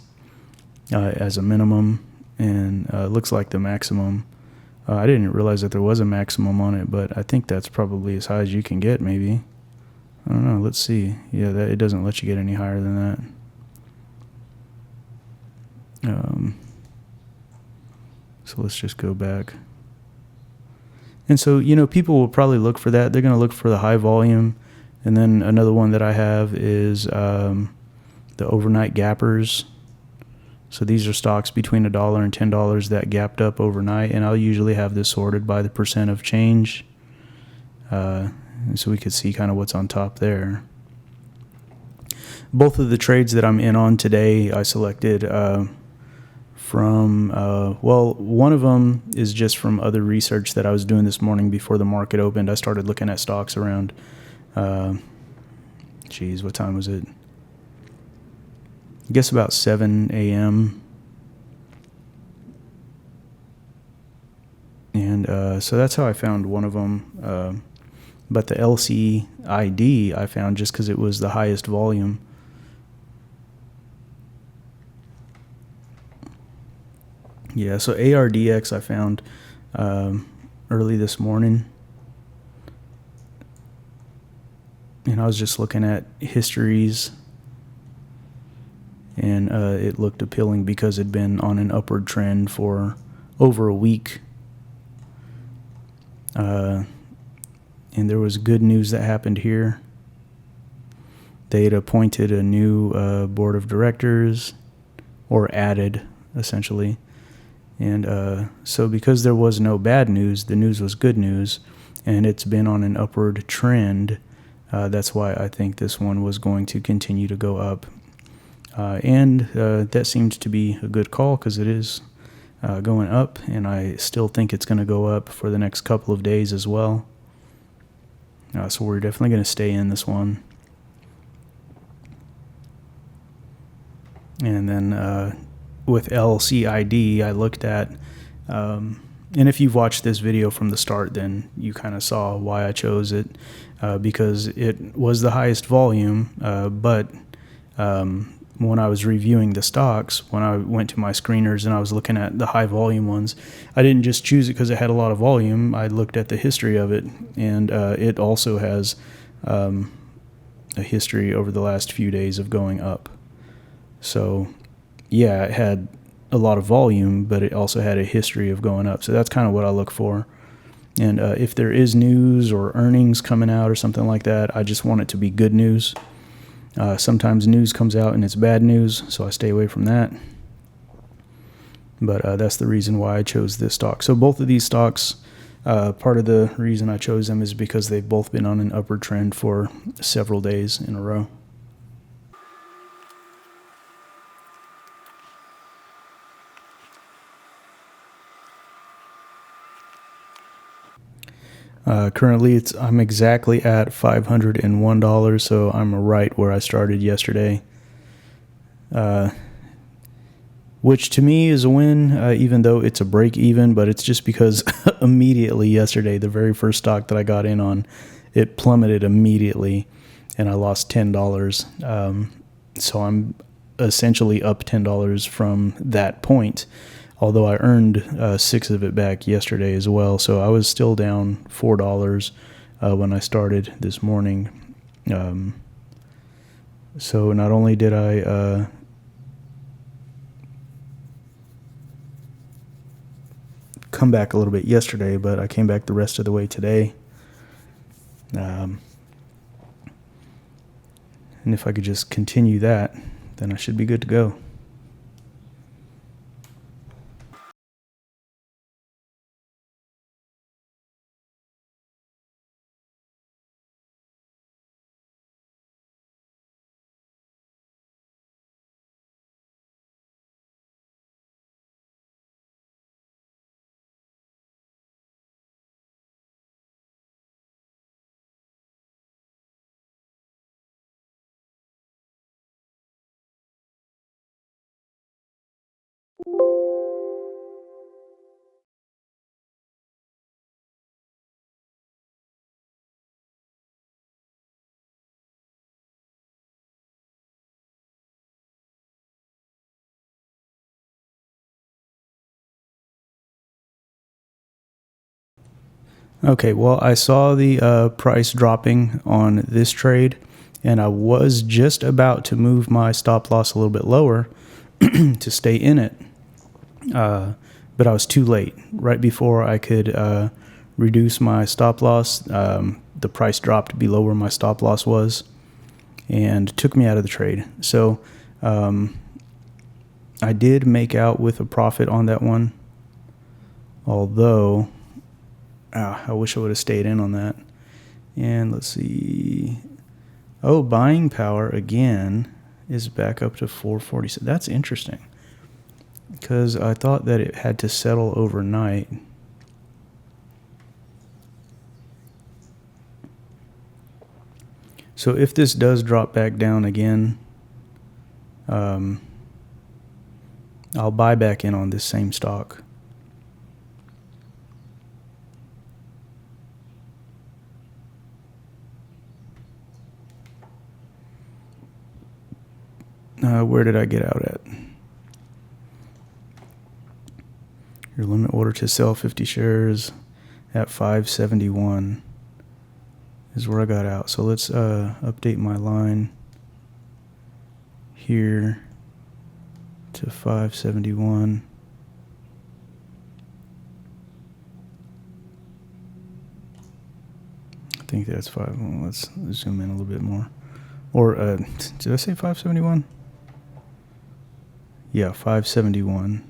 as a minimum, and looks like the maximum. I didn't realize that there was a maximum on it, but I think that's probably as high as you can get, maybe. I don't know. Let's see. Yeah, it doesn't let you get any higher than that. So let's just go back. And so, people will probably look for that. They're going to look for the high volume. And then another one that I have is the overnight gappers. So these are stocks between $1 and $10 that gapped up overnight. And I'll usually have this sorted by the percent of change. And so we could see kind of what's on top there. Both of the trades that I'm in on today, I selected from, one of them is just from other research that I was doing this morning before the market opened. I started looking at stocks around, what time was it? I guess about 7 a.m. And so that's how I found one of them. But the LCID I found just because it was the highest volume. Yeah, so ARDX I found early this morning. And I was just looking at histories. And it looked appealing because it'd been on an upward trend for over a week. And there was good news that happened here. They had appointed a new board of directors, or added, essentially. And so because there was no bad news, the news was good news, and it's been on an upward trend. That's why I think this one was going to continue to go up. And that seemed to be a good call, because it is going up, and I still think it's going to go up for the next couple of days as well. So we're definitely going to stay in this one. And then with LCID, I looked at, and if you've watched this video from the start, then you kind of saw why I chose it, because it was the highest volume, but when I was reviewing the stocks, when I went to my screeners and I was looking at the high volume ones, I didn't just choose it because it had a lot of volume. I looked at the history of it, and it also has a history over the last few days of going up. So, yeah, it had a lot of volume, but it also had a history of going up. So that's kind of what I look for. And if there is news or earnings coming out or something like that, I just want it to be good news. Sometimes news comes out and it's bad news, so I stay away from that. But that's the reason why I chose this stock. So both of these stocks, part of the reason I chose them is because they've both been on an upward trend for several days in a row. Currently, I'm exactly at $501, so I'm right where I started yesterday, which to me is a win, even though it's a break even, but it's just because immediately yesterday, the very first stock that I got in on, it plummeted immediately, and I lost $10. So I'm essentially up $10 from that point, although I earned 6 of it back yesterday as well. So I was still down $4 when I started this morning. So not only did I come back a little bit yesterday, but I came back the rest of the way today. And if I could just continue that, then I should be good to go. Okay, well, I saw the price dropping on this trade, and I was just about to move my stop loss a little bit lower to stay in it, but I was too late. Right before I could reduce my stop loss, the price dropped below where my stop loss was and took me out of the trade. So I did make out with a profit on that one, although I wish I would have stayed in on that. And let's see. Oh, buying power again is back up to 440. So that's interesting, because I thought that it had to settle overnight. So if this does drop back down again, I'll buy back in on this same stock. Where did I get out at? Your limit order to sell 50 shares at 571 is where I got out. So let's update my line here to 571. I think that's 5. Well, let's zoom in a little bit more. Or did I say 571? Yeah, 571.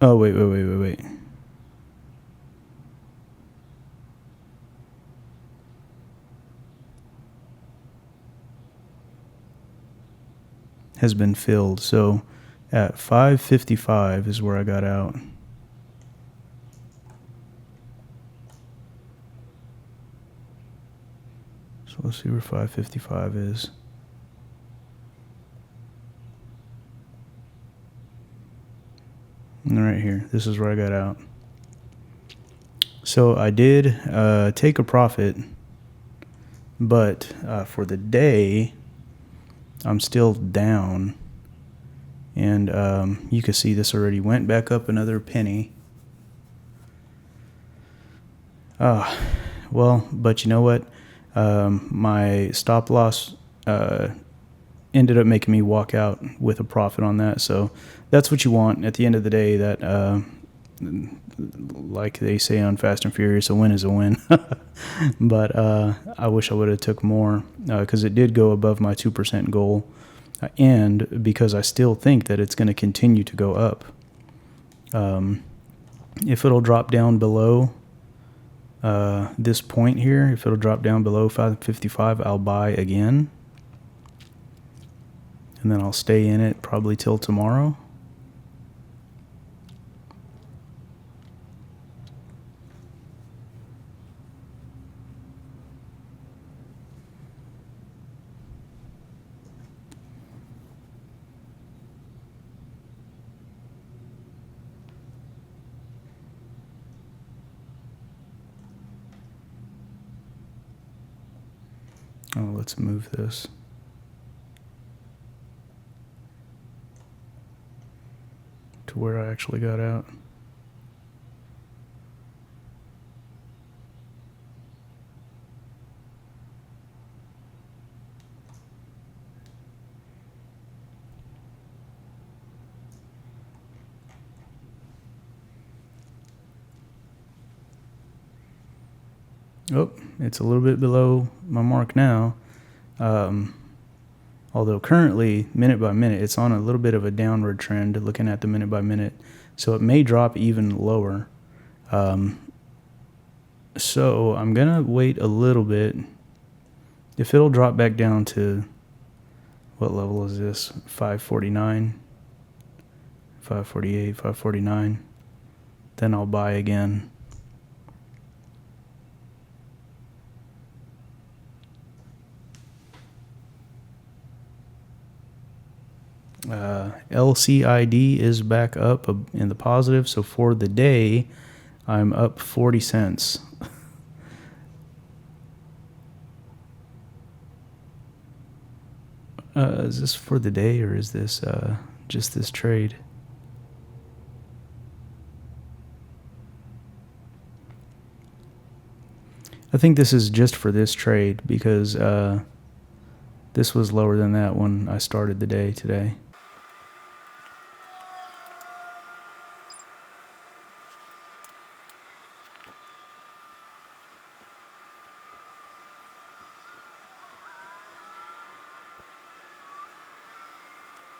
Oh, wait. Has been filled. So at 555 is where I got out. So let's see where 555 is. And right here. This is where I got out. So I did take a profit, but for the day, I'm still down. And you can see this already went back up another penny. Well, but you know what? My stop loss ended up making me walk out with a profit on that. So that's what you want at the end of the day. That, like they say on Fast and Furious, a win is a win. But I wish I would have took more because it did go above my 2% goal, and because I still think that it's going to continue to go up. If it'll drop down below this point here, if it'll drop down below 555, I'll buy again. And then I'll stay in it probably till tomorrow. Oh, let's move this. To where I actually got out. Oh, it's a little bit below my mark now. Although currently, minute by minute, it's on a little bit of a downward trend looking at the minute by minute. So it may drop even lower. So I'm going to wait a little bit. If it'll drop back down to, what level is this? 549, 548, 549. Then I'll buy again. LCID is back up in the positive. So for the day, I'm up 40 cents. Is this for the day, or is this just this trade? I think this is just for this trade because this was lower than that when I started the day today.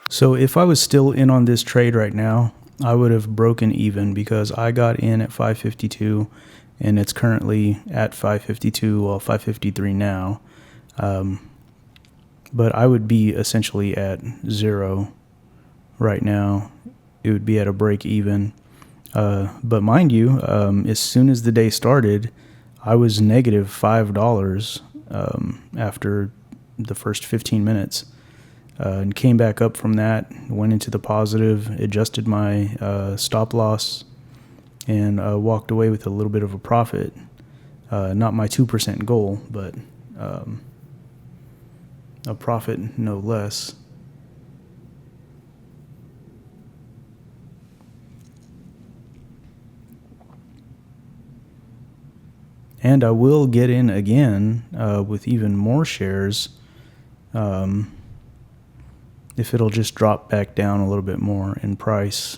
So if I was still in on this trade right now, I would have broken even because I got in at 552 and it's currently at 552, well, 553 now. But I would be essentially at zero right now. It would be at a break even. But mind you, as soon as the day started, I was negative $5 after the first 15 minutes. And came back up from that, went into the positive, adjusted my stop loss, and walked away with a little bit of a profit. Not my 2% goal, but a profit no less. And I will get in again with even more shares if it'll just drop back down a little bit more in price.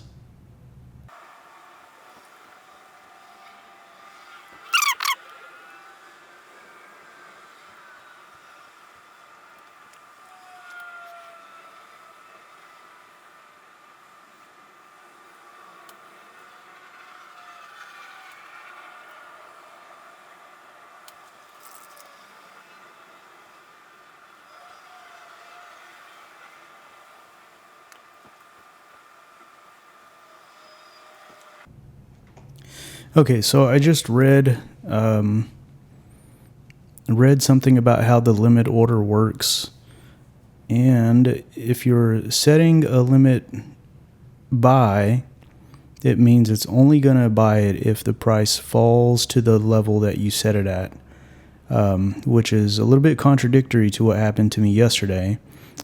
Okay, so I just read something about how the limit order works, and if you're setting a limit buy, it means it's only going to buy it if the price falls to the level that you set it at, which is a little bit contradictory to what happened to me yesterday.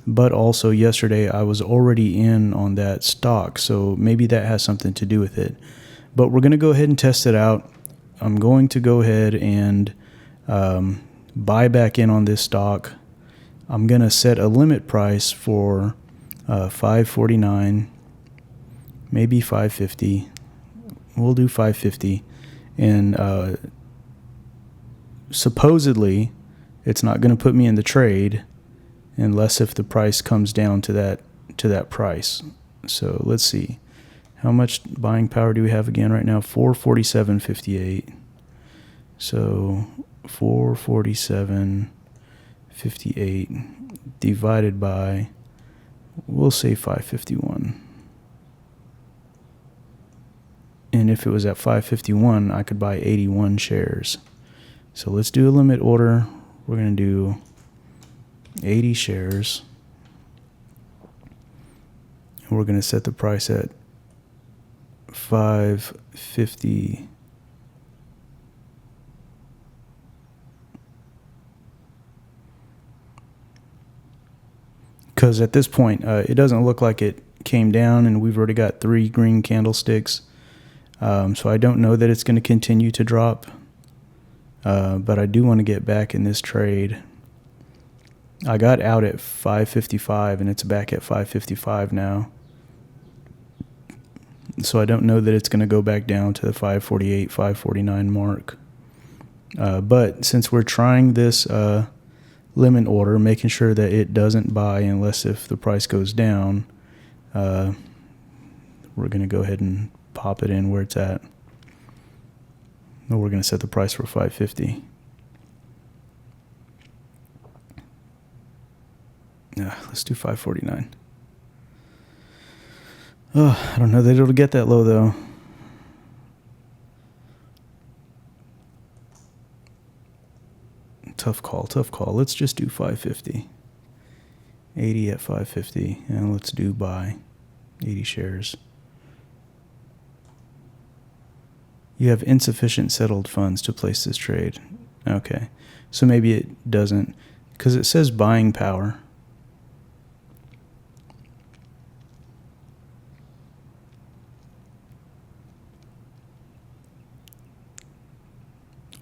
But also yesterday I was already in on that stock, so maybe that has something to do with it. But we're going to go ahead and test it out. I'm going to go ahead and buy back in on this stock. I'm going to set a limit price for $5.49, maybe $5.50. We'll do $5.50. And supposedly it's not going to put me in the trade unless if the price comes down to that price. So let's see. How much buying power do we have again right now? 447.58. So 447.58 divided by, we'll say 551. And if it was at 551, I could buy 81 shares. So let's do a limit order. We're going to do 80 shares. And we're going to set the price at 550. Because at this point, it doesn't look like it came down, and we've already got 3 green candlesticks. So I don't know that it's going to continue to drop. But I do want to get back in this trade. I got out at 555, and it's back at 555 now. So I don't know that it's going to go back down to the 548, 549 mark. But since we're trying this limit order, making sure that it doesn't buy unless if the price goes down, we're going to go ahead and pop it in where it's at. And we're going to set the price for 550. Let's do 549. I don't know that it'll get that low though. Tough call. Let's just do 550. 80 at 550, and let's do buy 80 shares. You have insufficient settled funds to place this trade. Okay, so maybe it doesn't, because it says buying power.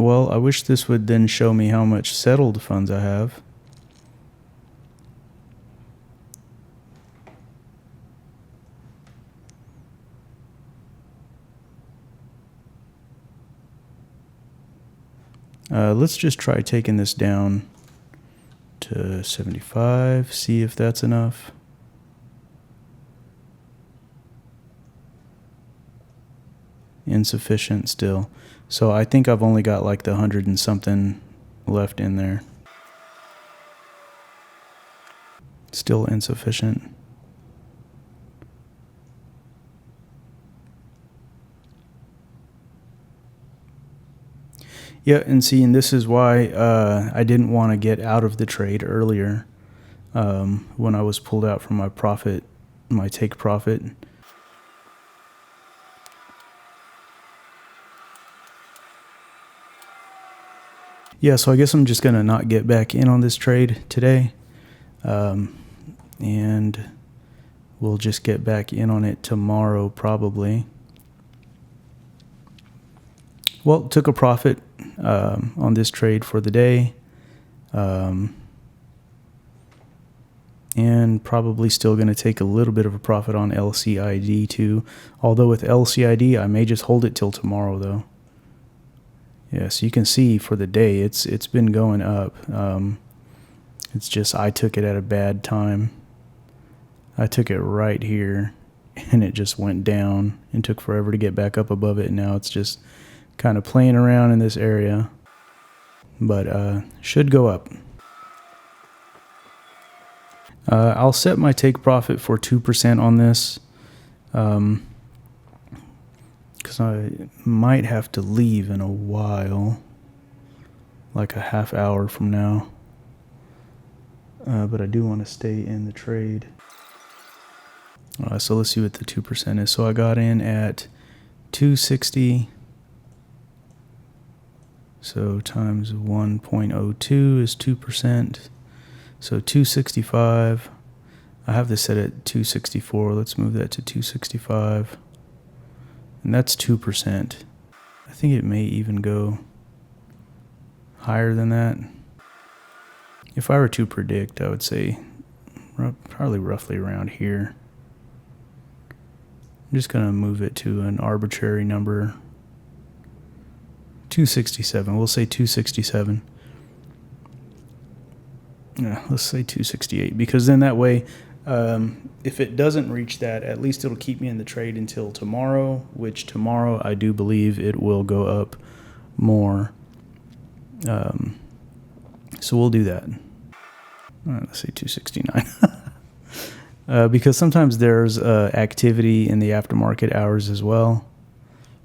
Well, I wish this would then show me how much settled funds I have. Let's just try taking this down to 75, see if that's enough. Insufficient still. So I think I've only got like the 100 and something left in there. Still insufficient. Yeah, and see, and this is why I didn't want to get out of the trade earlier when I was pulled out from my profit, my take profit. Yeah, so I guess I'm just going to not get back in on this trade today. And we'll just get back in on it tomorrow probably. Well, took a profit on this trade for the day. And probably still going to take a little bit of a profit on LCID too. Although with LCID, I may just hold it till tomorrow though. Yeah, so you can see for the day, it's been going up. It's just I took it at a bad time. I took it right here, and it just went down and took forever to get back up above it. And now it's just kind of playing around in this area, but should go up. I'll set my take profit for 2% on this. Because I might have to leave in a while, like a half hour from now. But I do want to stay in the trade. So let's see what the 2% is. So I got in at 260. So times 1.02 is 2%. So 265. I have this set at 264. Let's move that to 265. And that's 2%. I think it may even go higher than that. If I were to predict, I would say probably roughly around here. I'm just going to move it to an arbitrary number. 267. We'll say 267. Yeah, let's say 268, because then that way, if it doesn't reach that, at least it'll keep me in the trade until tomorrow, which tomorrow I do believe it will go up more. So we'll do that. All right, let's say 269. Because sometimes there's activity in the aftermarket hours as well.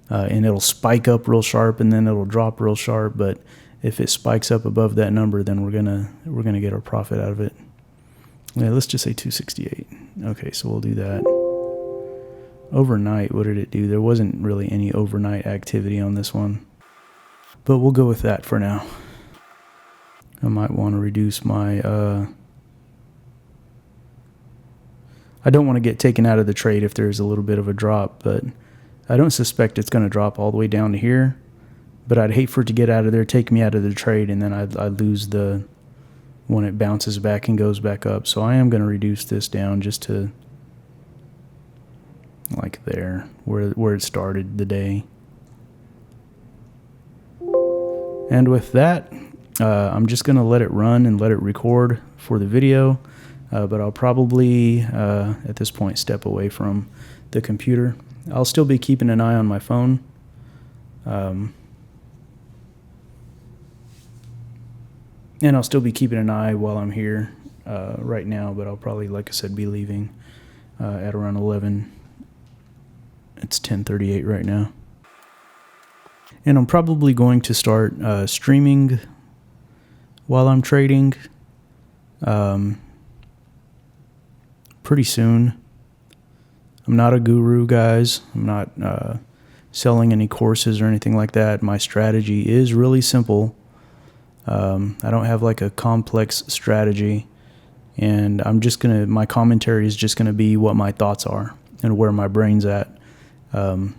And it'll spike up real sharp and then it'll drop real sharp. But if it spikes up above that number, then we're gonna get our profit out of it. Yeah, let's just say 268. Okay, so we'll do that. Overnight, what did it do? There wasn't really any overnight activity on this one, but we'll go with that for now. I might want to reduce my I don't want to get taken out of the trade if there's a little bit of a drop, but I don't suspect it's going to drop all the way down to here. But I'd hate for it to get out of there, take me out of the trade, and then I'd lose the when it bounces back and goes back up. So I am going to reduce this down just to like there, where it started the day. And with that, I'm just going to let it run and let it record for the video. But I'll probably, at this point, step away from the computer. I'll still be keeping an eye on my phone. And I'll still be keeping an eye while I'm here right now, but I'll probably, like I said, be leaving at around 11. It's 10:38 right now. And I'm probably going to start streaming while I'm trading pretty soon. I'm not a guru, guys. I'm not selling any courses or anything like that. My strategy is really simple. I don't have like a complex strategy, and my commentary is just gonna be what my thoughts are and where my brain's at. I'm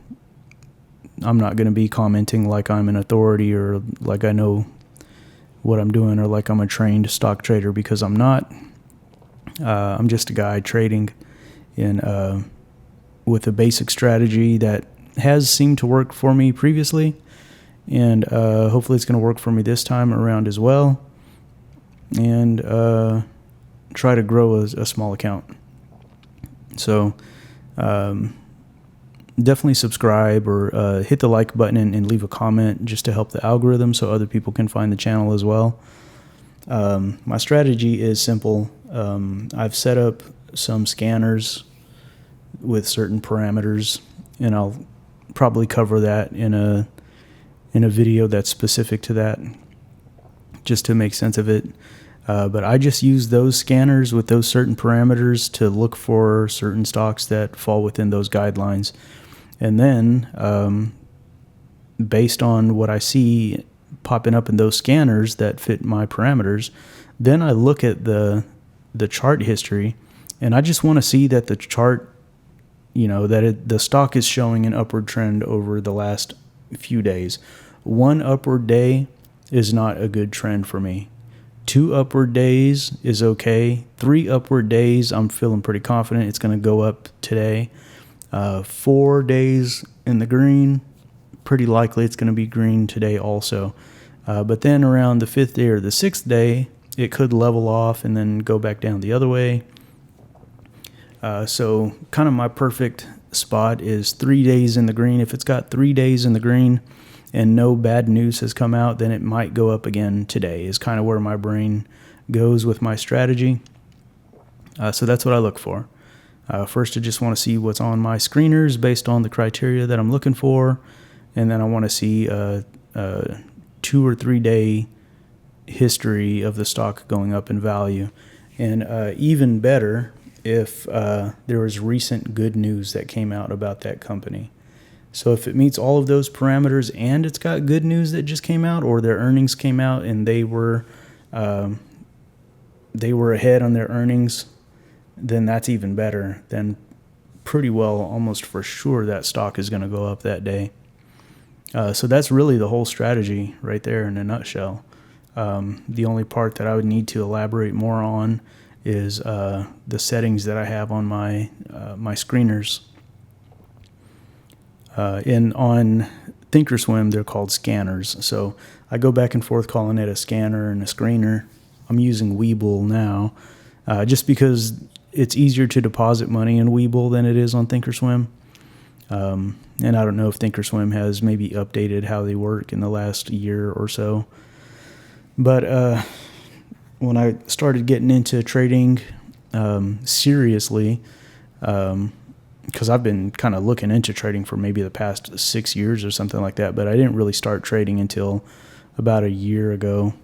not gonna be commenting like I'm an authority or like I know what I'm doing or like I'm a trained stock trader, because I'm not. I'm just a guy trading with a basic strategy that has seemed to work for me previously, and hopefully it's going to work for me this time around as well, and try to grow a small account. So definitely subscribe or hit the like button and leave a comment just to help the algorithm so other people can find the channel as well. My strategy is simple. I've set up some scanners with certain parameters, and I'll probably cover that in a video that's specific to that, just to make sense of it. But I just use those scanners with those certain parameters to look for certain stocks that fall within those guidelines. And then, based on what I see popping up in those scanners that fit my parameters, then I look at the chart history, and I just want to see that the chart, the stock is showing an upward trend over the last few days. One upward day is not a good trend for me. 2 upward days is okay. 3 upward days, I'm feeling pretty confident it's going to go up today. 4 days in the green, pretty likely it's going to be green today also. But then around the 5th day or the 6th day, it could level off and then go back down the other way. So kind of my perfect spot is 3 days in the green. If it's got 3 days in the green and no bad news has come out, then it might go up again today, is kind of where my brain goes with my strategy. So that's what I look for. First, I just want to see what's on my screeners based on the criteria that I'm looking for. And then I want to see 2 or 3 day history of the stock going up in value. And even better if there was recent good news that came out about that company. So if it meets all of those parameters and it's got good news that just came out, or their earnings came out and they were ahead on their earnings, then that's even better. Then pretty well, almost for sure, that stock is going to go up that day. So that's really the whole strategy right there in a nutshell. The only part that I would need to elaborate more on is the settings that I have on my screeners. On Thinkorswim, they're called scanners. So I go back and forth calling it a scanner and a screener. I'm using Webull now, just because it's easier to deposit money in Webull than it is on Thinkorswim. And I don't know if Thinkorswim has maybe updated how they work in the last year or so. But when I started getting into trading seriously, because I've been kind of looking into trading for maybe the past 6 years or something like that, but I didn't really start trading until about a year ago.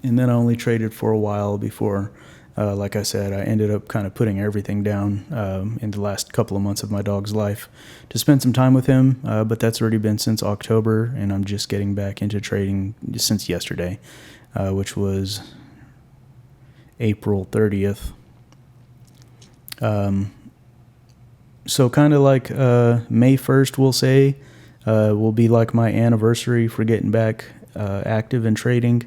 And then I only traded for a while before, like I said, I ended up kind of putting everything down in the last couple of months of my dog's life to spend some time with him. But that's already been since October, and I'm just getting back into trading since yesterday, which was April 30th. So kind of like May 1st, we'll say, will be like my anniversary for getting back active in trading.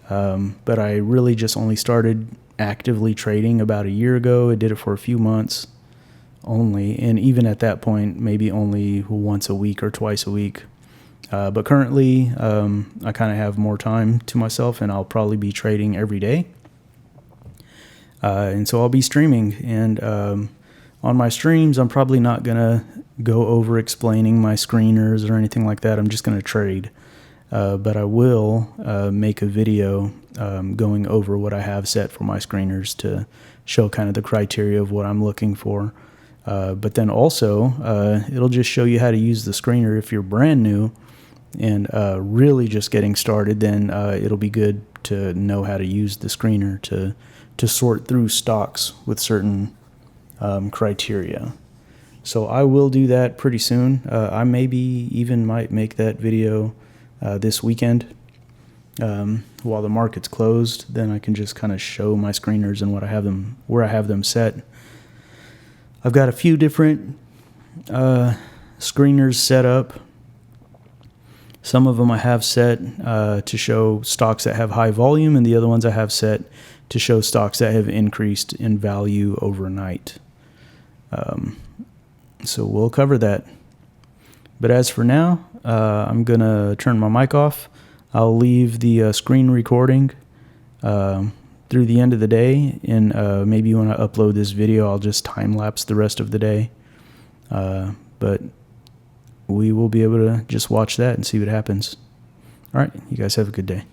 But I really just only started actively trading about a year ago. I did it for a few months only, and even at that point, maybe only once a week or twice a week. But currently, I kind of have more time to myself, and I'll probably be trading every day. And so I'll be streaming, and on my streams, I'm probably not going to go over explaining my screeners or anything like that. I'm just going to trade. But I will make a video going over what I have set for my screeners to show kind of the criteria of what I'm looking for. But then also, it'll just show you how to use the screener if you're brand new and really just getting started. Then it'll be good to know how to use the screener to sort through stocks with certain criteria. So I will do that pretty soon. I maybe even might make that video this weekend while the market's closed. Then I can just kind of show my screeners and where I have them set. I've got a few different screeners set up. Some of them I have set to show stocks that have high volume, and the other ones I have set to show stocks that have increased in value overnight. So we'll cover that. But as for now, I'm going to turn my mic off. I'll leave the screen recording through the end of the day, and maybe when I upload this video, I'll just time-lapse the rest of the day. But we will be able to just watch that and see what happens. All right, you guys have a good day.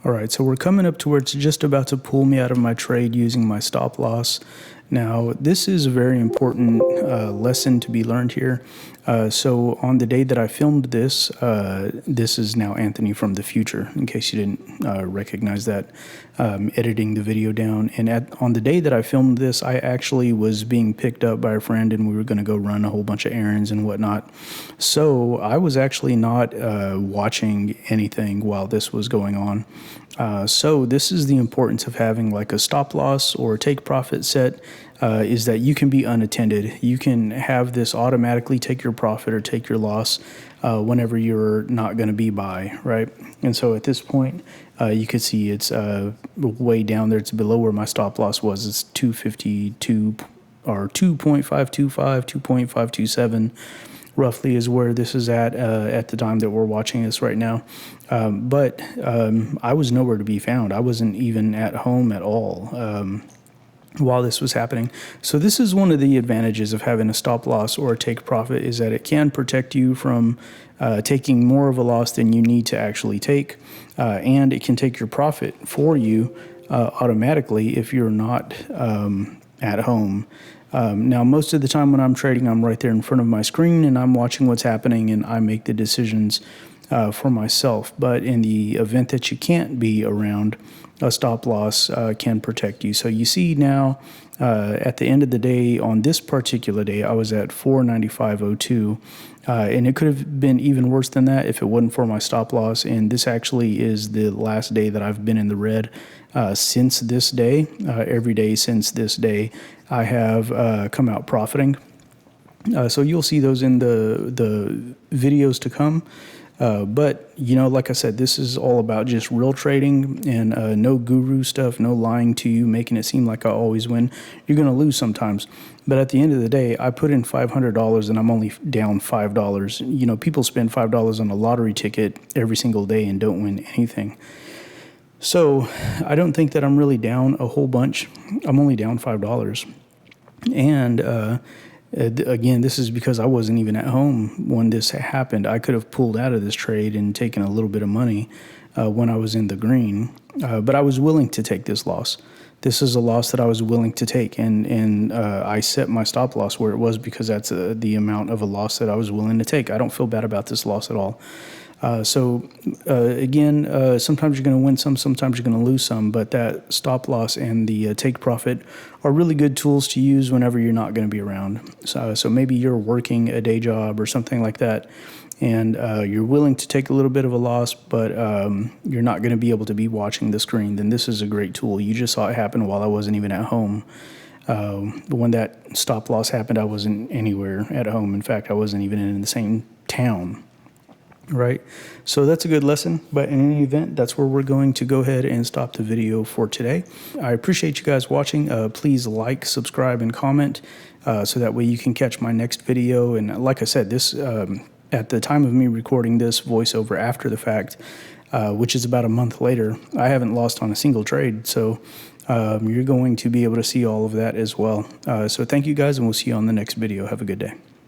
All right, so we're coming up to where it's just about to pull me out of my trade using my stop loss. Now, this is a very important lesson to be learned here. So on the day that I filmed this, this is now Anthony from the future, in case you didn't recognize that, editing the video down. And on the day that I filmed this, I actually was being picked up by a friend, and we were going to go run a whole bunch of errands and whatnot. So I was actually not watching anything while this was going on. So this is the importance of having like a stop loss or take profit set, is that you can be unattended. You can have this automatically take your profit or take your loss whenever you're not going to be buy, right? And so at this point, you can see it's way down there. It's below where my stop loss was. It's 252 or 2.525, 2.527. Roughly is where this is at the time that we're watching this right now. But I was nowhere to be found. I wasn't even at home at all while this was happening. So this is one of the advantages of having a stop loss or a take profit, is that it can protect you from taking more of a loss than you need to actually take. And it can take your profit for you automatically if you're not at home. Now, most of the time when I'm trading, I'm right there in front of my screen and I'm watching what's happening, and I make the decisions for myself. But in the event that you can't be around, a stop loss can protect you. So you see now, at the end of the day, on this particular day, I was at 495.02. And it could have been even worse than that if it wasn't for my stop loss. And this actually is the last day that I've been in the red since this day. Every day since this day, I have come out profiting. So you'll see those in the videos to come. But, you know, like I said, this is all about just real trading and no guru stuff, no lying to you, making it seem like I always win. You're going to lose sometimes. But at the end of the day, I put in $500 and I'm only down $5. You know, people spend $5 on a lottery ticket every single day and don't win anything. So I don't think that I'm really down a whole bunch. I'm only down $5. And again, this is because I wasn't even at home when this happened. I could have pulled out of this trade and taken a little bit of money when I was in the green, but I was willing to take this loss. This is a loss that I was willing to take, and I set my stop loss where it was because that's the amount of a loss that I was willing to take. I don't feel bad about this loss at all. Again, sometimes you're going to win some, sometimes you're going to lose some, but that stop loss and the take profit are really good tools to use whenever you're not going to be around. So maybe you're working a day job or something like that, and you're willing to take a little bit of a loss, but you're not going to be able to be watching the screen. Then this is a great tool. You just saw it happen while I wasn't even at home. When that stop loss happened, I wasn't anywhere at home. In fact, I wasn't even in the same town. Right, so that's a good lesson, but in any event, that's where we're going to go ahead and stop the video for today. I appreciate you guys watching. Please like, subscribe, and comment so that way you can catch my next video. And like I said, this at the time of me recording this voiceover after the fact, which is about a month later, I haven't lost on a single trade. So you're going to be able to see all of that as well. So thank you guys, and we'll see you on the next video. Have a good day.